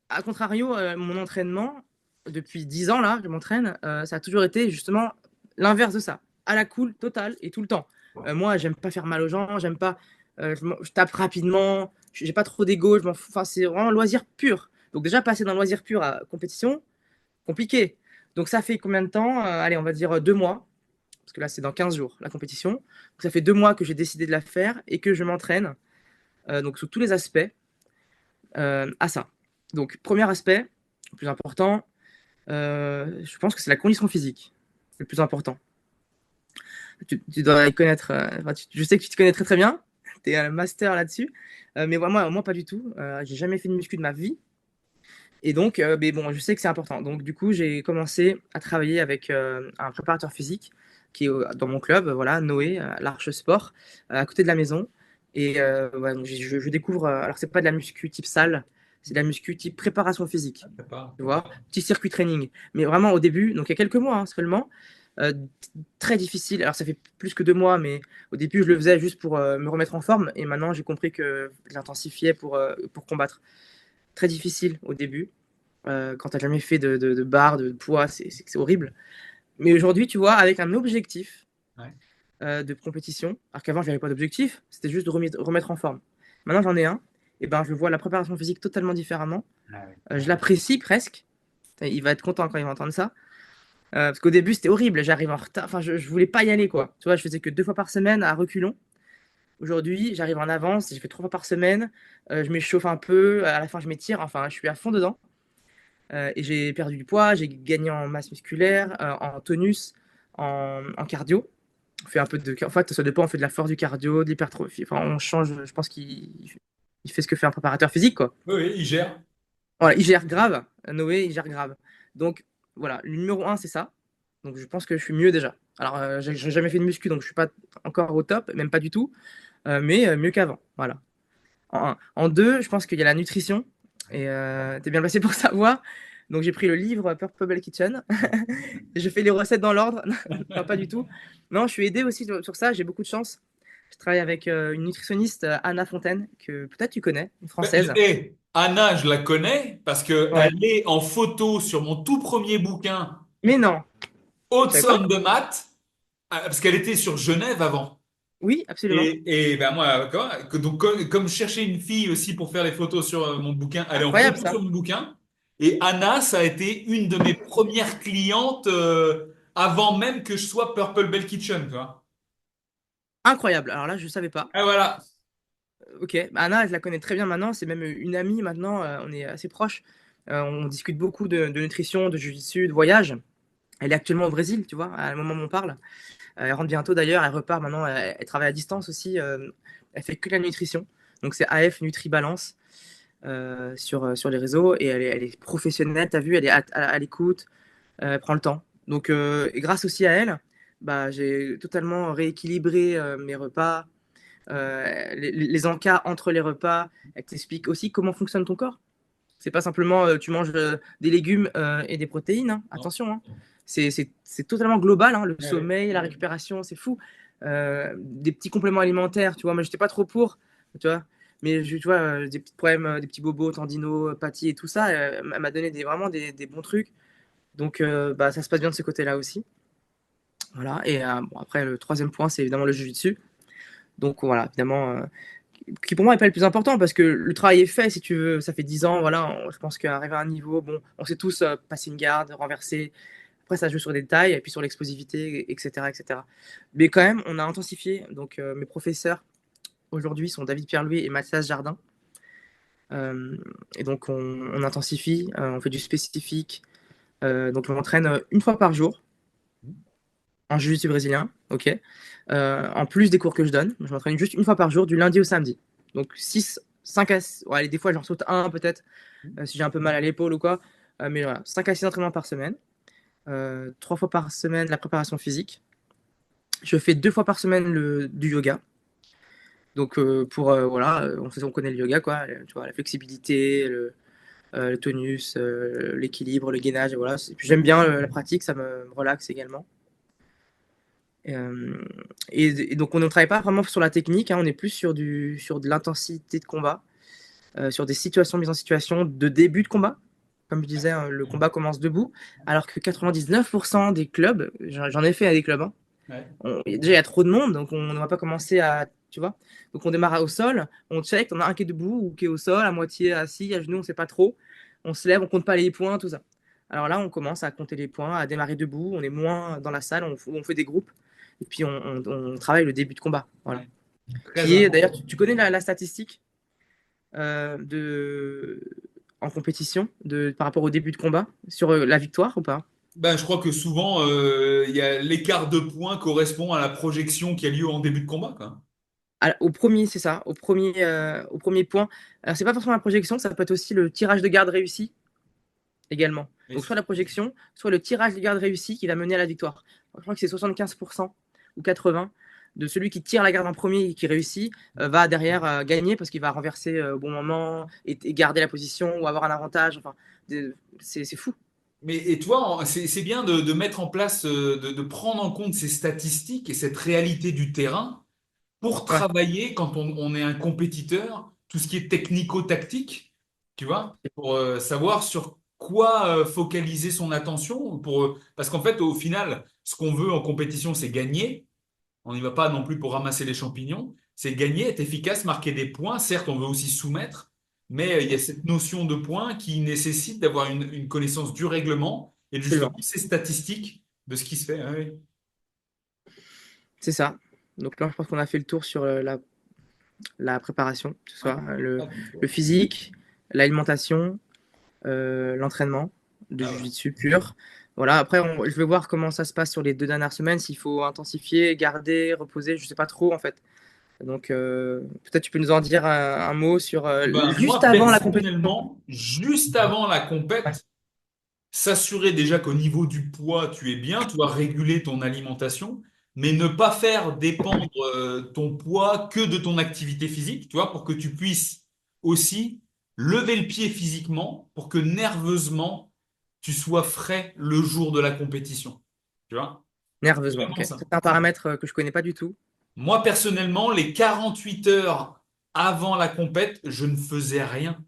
à contrario, mon entraînement, depuis 10 ans, là, je m'entraîne, ça a toujours été justement l'inverse de ça. À la cool, totale et tout le temps. Moi, j'aime pas faire mal aux gens, j'aime pas. Je tape rapidement, j'ai pas trop d'ego, je m'en fous. Enfin, c'est vraiment loisir pur. Donc, déjà, passer d'un loisir pur à compétition, compliqué. Donc, ça fait combien de temps? Allez, on va dire 2 mois. Parce que là, c'est dans 15 jours, la compétition. Donc, ça fait 2 mois que j'ai décidé de la faire et que je m'entraîne, donc sous tous les aspects, à ça. Donc, premier aspect, le plus important, je pense que c'est la condition physique, le plus important. Tu dois y connaître, enfin, je sais que tu te connais très très bien, tu es un master là-dessus, mais moi, pas du tout. J'ai jamais fait de muscu de ma vie, et donc, mais bon, je sais que c'est important. Donc, du coup, j'ai commencé à travailler avec un préparateur physique qui est dans mon club, voilà, Noé, l'Arche Sport, à côté de la maison. Et ouais, donc je découvre, alors c'est pas de la muscu type salle, c'est de la muscu type préparation physique, Prépare. tu vois, petit circuit training. Mais vraiment au début, donc il y a quelques mois seulement, euh, très difficile. Alors ça fait plus que 2 mois, mais au début je le faisais juste pour me remettre en forme. Et maintenant j'ai compris que j'intensifiais pour combattre. Très difficile au début. Quand tu n'as jamais fait de barre, de poids, c'est horrible. Mais aujourd'hui, tu vois, avec un objectif Ouais. de compétition, alors qu'avant, je n'avais pas d'objectif, c'était juste de remettre en forme. Maintenant, j'en ai un, et ben, je vois la préparation physique totalement différemment. Ah ouais. Je l'apprécie presque. Il va être content quand il va entendre ça. Parce qu'au début, c'était horrible. J'arrive en retard. Enfin, je voulais pas y aller, quoi. Tu vois, je faisais que 2 fois par semaine à reculons. Aujourd'hui, j'arrive en avance. J'ai fait 3 fois par semaine. Je m'échauffe un peu. À la fin, je m'étire. Enfin, je suis à fond dedans. Et j'ai perdu du poids, j'ai gagné en masse musculaire, en tonus, en cardio. On fait un peu de, en fait, ça dépend, on fait de la force du cardio, de l'hypertrophie. Enfin, on change, je pense qu'il fait ce que fait un préparateur physique, quoi. Oui, oui, il gère. Voilà, il gère grave. Noé, il gère grave. Donc, voilà, le numéro un, c'est ça. Donc, je pense que je suis mieux déjà. Alors, j'ai jamais fait de muscu, donc je suis pas encore au top, même pas du tout, mais mieux qu'avant. Voilà. En un. En deux, je pense qu'il y a la nutrition. Et tu es bien placé pour savoir. Donc j'ai pris le livre Purple Bell Kitchen. Je fais les recettes dans l'ordre. Non, pas du tout. Non, je suis aidé aussi sur ça. J'ai beaucoup de chance. Je travaille avec une nutritionniste, Anna Fontaine, que peut-être tu connais, une française. Anna, je la connais parce Ouais. qu'elle est en photo sur mon tout premier bouquin, Mais non, tu Haute savais pas? somme de maths, parce qu'elle était sur Genève avant. Oui, absolument. Et ben moi, donc, comme je cherchais une fille aussi pour faire les photos sur mon bouquin, elle est en Incroyable photo sur ça. mon bouquin. Et Anna, ça a été une de mes premières clientes avant même que je sois Purple Bell Kitchen, tu vois. Incroyable. Alors là, je savais pas. Ah voilà. Ok, bah, Anna, je la connais très bien maintenant. C'est même une amie maintenant. On est assez proches. On discute beaucoup de nutrition, de jiu-jitsu, de voyage. Elle est actuellement au Brésil, tu vois, à le moment où on parle. Elle rentre bientôt d'ailleurs, elle repart maintenant, elle travaille à distance aussi. Elle fait que la nutrition. Donc c'est AF NutriBalance sur les réseaux et elle est professionnelle, t'as vu, elle est à l'écoute, elle prend le temps. Donc et grâce aussi à elle, bah, j'ai totalement rééquilibré mes repas, les encas entre les repas. Elle t'explique aussi comment fonctionne ton corps. C'est pas simplement tu manges des légumes et des protéines, hein. Non. Attention, hein. C'est totalement global, hein. Le Ouais, ouais. sommeil, la récupération, c'est fou. Des petits compléments alimentaires, tu vois, moi j'étais pas trop pour, tu vois, mais tu vois, des petits problèmes, des petits bobos, tendinaux, pâtis et tout ça, elle m'a donné vraiment des bons trucs. Donc bah, ça se passe bien de ce côté-là aussi. Voilà, et bon, après le troisième point, c'est évidemment le jiu-jitsu. Donc voilà, évidemment, qui pour moi n'est pas le plus important parce que le travail est fait, si tu veux. Ça fait 10 ans, voilà. Je pense qu'arriver à un niveau, bon, on sait tous passer une garde, renverser. Après, ça joue sur des détails et puis sur l'explosivité, etc., etc. Mais quand même, on a intensifié. Donc, mes professeurs aujourd'hui sont David Pierre-Louis et Mathias Jardin. Euh, et donc, on intensifie, on fait du spécifique. Donc, on entraîne une fois par jour en jiu-jitsu brésilien, ok. En plus des cours que je donne, je m'entraîne juste une fois par jour, du lundi au samedi. Donc 6, 5 à 6, ouais, allez, des fois j'en saute un peut-être, si j'ai un peu mal à l'épaule ou quoi. Mais voilà, 5 à 6 entraînements par semaine. 3 fois par semaine la préparation physique. Je fais 2 fois par semaine du yoga. Donc pour, voilà, on connaît le yoga, quoi. Tu vois, la flexibilité, le tonus, l'équilibre, le gainage, et voilà. Puis j'aime bien la pratique, ça me relaxe également. Euh, et donc, on ne travaille pas vraiment sur la technique, hein, on est plus sur de l'intensité de combat, sur des situations mises en situation de début de combat. Comme je disais, hein, le combat commence debout, alors que 99% des clubs, j'en ai fait à des clubs, hein, Ouais. déjà il y a trop de monde, donc on ne va pas commencer à, tu vois. Donc on démarre au sol, on check, on a un qui est debout ou qui est au sol, à moitié assis, à genoux, on ne sait pas trop. On se lève, on compte pas les points, tout ça. Alors là, on commence à compter les points, à démarrer debout, on est moins dans la salle, on fait des groupes, et puis on travaille le début de combat. Voilà. Ouais. Très Qui est, d'ailleurs, important. tu connais la statistique en compétition par rapport au début de combat sur la victoire ou pas? Ben, je crois que souvent, il y a l'écart de points correspond à la projection qui a lieu en début de combat, quoi. Au premier, c'est ça, au premier point. Alors, c'est pas forcément la projection, ça peut être aussi le tirage de garde réussi également. Mais Donc, soit la projection, soit le tirage de garde réussi qui va mener à la victoire. Je crois que c'est 75% ou 80% de celui qui tire la garde en premier et qui réussit va derrière gagner parce qu'il va renverser au bon moment et garder la position ou avoir un avantage. Enfin, c'est fou. et toi, c'est bien de mettre en place, de prendre en compte ces statistiques et cette réalité du terrain pour Ouais, travailler quand on est un compétiteur, tout ce qui est technico-tactique, tu vois, pour savoir sur quoi focaliser son attention, parce qu'en fait, au final, ce qu'on veut en compétition, c'est gagner. On n'y va pas non plus pour ramasser les champignons. C'est gagner, être efficace, marquer des points. Certes, on veut aussi soumettre, mais il y a cette notion de points qui nécessite d'avoir une connaissance du règlement et justement absolument. ces statistiques de ce qui se fait. Ah oui. C'est ça. Donc là, je pense qu'on a fait le tour sur la préparation, que ce Ouais. soit Ah, donc, le physique, l'alimentation, l'entraînement de ah, voilà. jiu-jitsu pur. Voilà, après, je vais voir comment ça se passe sur les 2 dernières semaines, s'il faut intensifier, garder, reposer, je sais pas trop en fait. Donc, peut-être tu peux nous en dire un mot sur Eh ben, juste moi, avant la compétition. personnellement, juste avant la Ouais, compète, s'assurer déjà qu'au niveau du poids, tu es bien, tu vas réguler ton alimentation, mais ne pas faire dépendre ton poids que de ton activité physique, tu vois, pour que tu puisses aussi lever le pied physiquement, pour que nerveusement, tu sois frais le jour de la compétition. Tu vois? C'est nerveusement, vraiment ok. ça. C'est un paramètre que je connais pas du tout. Moi, personnellement, les 48 heures avant la compète, je ne faisais rien.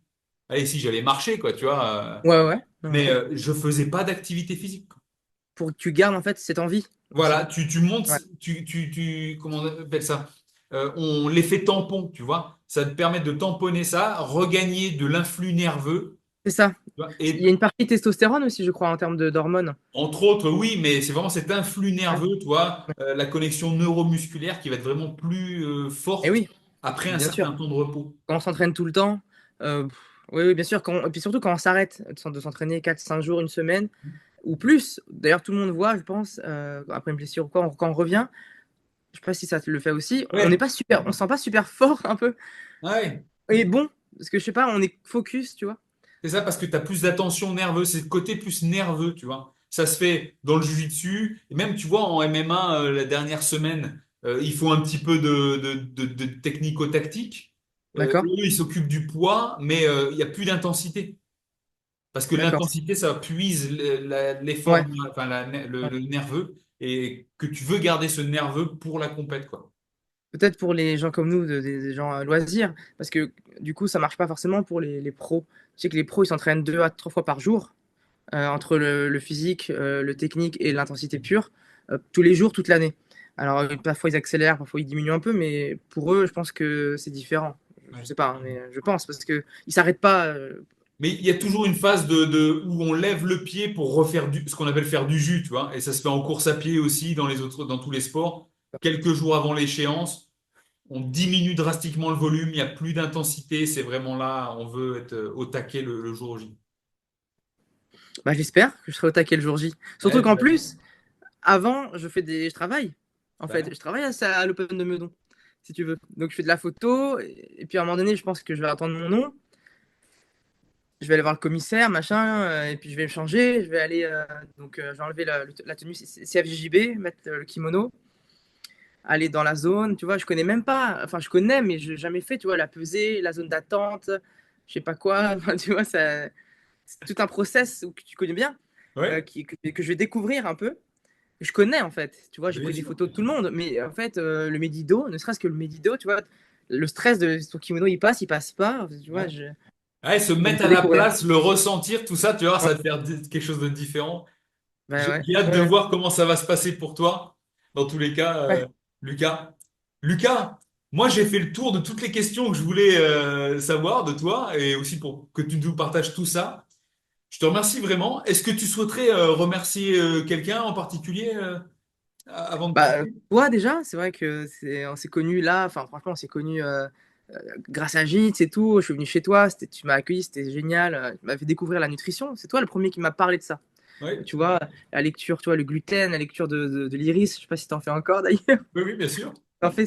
Allez, si j'allais marcher, quoi, tu vois, Ouais, ouais, mais ouais. je faisais pas d'activité physique. Pour que tu gardes en fait cette envie aussi. Voilà, tu montes, Ouais. comment on appelle ça? On l'effet tampon, tu vois. Ça te permet de tamponner ça, regagner de l'influx nerveux, C'est ça. tu vois. Il y Et a une partie testostérone aussi, je crois, en termes d'hormones. entre autres, oui, mais c'est vraiment cet influx Ouais. nerveux, tu vois, Ouais. la connexion neuromusculaire qui va être vraiment plus Et forte oui, après un bien sûr. certain temps de repos. Quand on s'entraîne tout le temps, oui, oui, bien sûr. Et puis surtout quand on s'arrête de s'entraîner 4 5 jours, une semaine ou plus. D'ailleurs, tout le monde voit, je pense, après une blessure ou quoi, quand on revient, je sais pas si ça te le fait aussi, on n'est Ouais, pas super, on se sent pas super fort un peu. ouais. Et bon, parce que je sais pas, on est focus, tu vois. C'est ça parce que tu as plus d'attention nerveuse, c'est le côté plus nerveux, tu vois. Ça se fait dans le jiu-jitsu, et même, tu vois, en MMA, la dernière semaine, il faut un petit peu de technico-tactique. D'accord, Eux, ils s'occupent du poids, mais il n'y a plus d'intensité. Parce que d'accord. l'intensité, ça puise l'effort, Ouais. enfin, Ouais. le nerveux, et que tu veux garder ce nerveux pour la compète, quoi. Peut-être pour les gens comme nous, des gens à loisirs, parce que du coup, ça marche pas forcément pour les pros. Tu sais que les pros, ils s'entraînent 2 à 3 fois par jour, entre le physique, le technique et l'intensité pure, tous les jours, toute l'année. Alors, parfois ils accélèrent, parfois ils diminuent un peu, mais pour eux, je pense que c'est différent. Je Ouais. sais pas, hein, mais je pense, parce qu'ils s'arrêtent pas. Mais il y a toujours une phase où on lève le pied pour refaire ce qu'on appelle faire du jus, tu vois. Et ça se fait en course à pied aussi, dans tous les sports. Quelques jours avant l'échéance, on diminue drastiquement le volume, il n'y a plus d'intensité. C'est vraiment là, on veut être au taquet le jour J. Bah, j'espère que je serai au taquet le jour J. Surtout Ouais, qu'en totalement. plus, avant, je travaille. En Ouais. fait, je travaille à l'Open de Meudon, si tu veux. Donc, je fais de la photo, et puis à un moment donné, je pense que je vais attendre mon nom. Je vais aller voir le commissaire, machin, et puis je vais me changer. Je vais aller, je vais enlever la tenue CFJB, mettre le kimono, aller dans la zone. Tu vois, je connais même pas, enfin, je connais, mais je n'ai jamais fait, tu vois, la pesée, la zone d'attente, je sais pas quoi. Enfin, tu vois, c'est tout un process que tu connais bien, Ouais. que je vais découvrir un peu. je connais en fait. Tu vois, j'ai Bien pris des sûr. photos de tout le monde, mais en fait, le Medido, ne serait-ce que le Medido, tu vois, le stress de ton kimono, il passe pas. Tu vois, Ouais. Ouais, se donc mettre faut à la découvrir. place, le ressentir, tout ça, tu vois, Ouais, ça va te faire quelque chose de différent. bah ouais, J'ai hâte de ouais, voir comment ça va se passer pour toi. Dans tous les cas, ouais. Lucas. Lucas, moi j'ai fait le tour de toutes les questions que je voulais savoir de toi et aussi pour que tu nous partages tout ça. Je te remercie vraiment. Est-ce que tu souhaiterais remercier quelqu'un en particulier avant de Bah, quitter? toi déjà, c'est vrai que on s'est connus là, enfin franchement, on s'est connus grâce à Gîtes et tout. Je suis venu chez toi, tu m'as accueilli, c'était génial. Tu m'as fait découvrir la nutrition. C'est toi le premier qui m'a parlé de ça. Oui, Tu vois, la lecture, tu vois, le gluten, la lecture de l'iris, je sais pas si t'en fais encore d'ailleurs. oui, oui, bien sûr. En fait,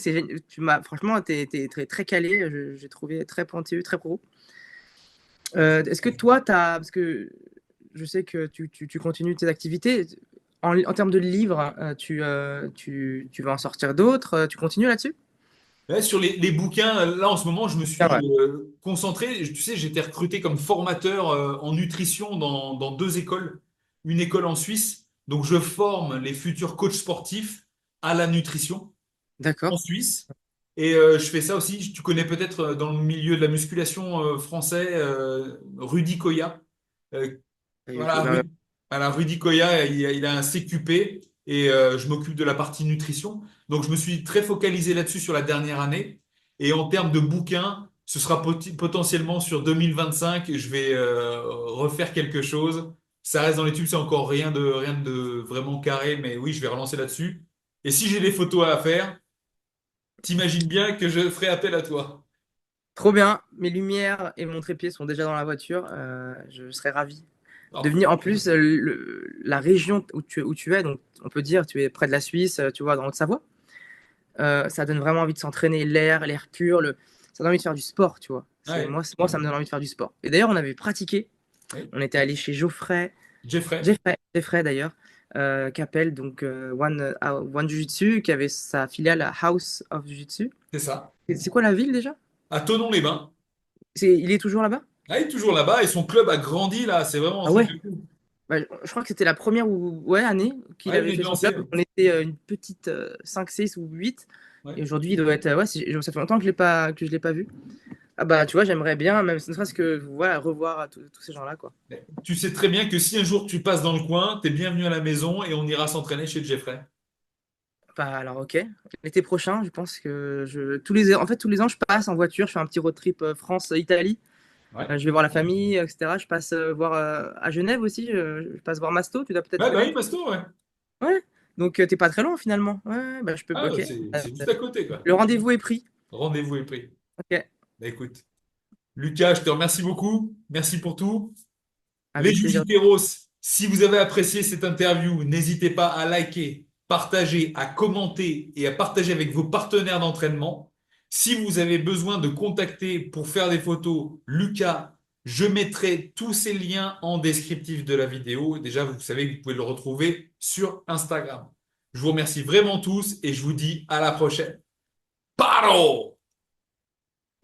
franchement, t'es très, très calé, j'ai trouvé très pointu, très pro. Est-ce que toi, parce que je sais que tu continues tes activités, en termes de livres, tu vas en sortir d'autres, tu continues là-dessus? Ouais, sur les bouquins, là en ce moment, je me Ah suis ouais, concentré. Tu sais, j'étais recruté comme formateur en nutrition dans deux écoles. Une école en Suisse, donc je forme les futurs coachs sportifs à la nutrition en d'accord. Suisse. Et je fais ça aussi, tu connais peut-être dans le milieu de la musculation français, Rudy Koya. Euh, voilà, Bah, Rudy Koya, il a un CQP et je m'occupe de la partie nutrition. Donc, je me suis très focalisé là-dessus sur la dernière année. Et en termes de bouquins, ce sera potentiellement sur 2025. Je vais refaire quelque chose. Ça reste dans les tubes, c'est encore rien de vraiment carré, mais oui, je vais relancer là-dessus. Et si j'ai des photos à faire, t'imagines bien que je ferai appel à toi. trop bien, mes lumières et mon trépied sont déjà dans la voiture, je serais ravi de Alors, venir. En plus, la région où tu es, donc on peut dire, tu es près de la Suisse, tu vois, dans le Haute-Savoie. Ça donne vraiment envie de s'entraîner, l'air pur, ça donne envie de faire du sport, tu vois. ouais, Moi, ça me donne envie de faire du sport. Et d'ailleurs, on avait pratiqué, oui, on était allé chez Jeffrey, Jeffrey d'ailleurs, Capel, donc One Jiu-Jitsu, qui avait sa filiale à House of Jiu-Jitsu. c'est ça. C'est quoi la ville déjà? À Thonon-les-Bains. Il est toujours là-bas? Ah, il est toujours là-bas et son club a grandi là. C'est vraiment un Ah truc ouais? de fou. Bah, je crois que c'était la première ouais, année qu'il Ouais, il avait est fait de son club. lancer. Ouais. On était une petite 5, 6 ou 8. Ouais. Et aujourd'hui, il doit être. Ouais, ça fait longtemps que je l'ai pas vu. Ah bah, tu vois, j'aimerais bien, même ne serait-ce que voilà, revoir tous ces gens-là, quoi. Tu sais très bien que si un jour tu passes dans le coin, t'es bienvenu à la maison et on ira s'entraîner chez Jeffrey. Bah, alors, ok. L'été prochain, je pense que en fait, tous les ans, je passe en voiture, je fais un petit road trip France-Italie. Ouais. Je vais voir la famille, etc. Je passe voir à Genève aussi. Je passe voir Masto, tu dois peut-être Ouais, bah oui, connaître. Pasto, ouais. Ouais. Donc, t'es pas très loin finalement. Ouais, bah, je peux. Ah, Ok. c'est juste à côté, quoi. Le rendez-vous est pris. Rendez-vous est pris. Ok. Bah écoute, Lucas, je te remercie beaucoup. Merci pour tout. Les Avec plaisir. Jujiteros, si vous avez apprécié cette interview, n'hésitez pas à liker, partager, à commenter et à partager avec vos partenaires d'entraînement. Si vous avez besoin de contacter pour faire des photos, Lucas, je mettrai tous ces liens en descriptif de la vidéo. Déjà, vous savez que vous pouvez le retrouver sur Instagram. Je vous remercie vraiment tous et je vous dis à la prochaine. Paro!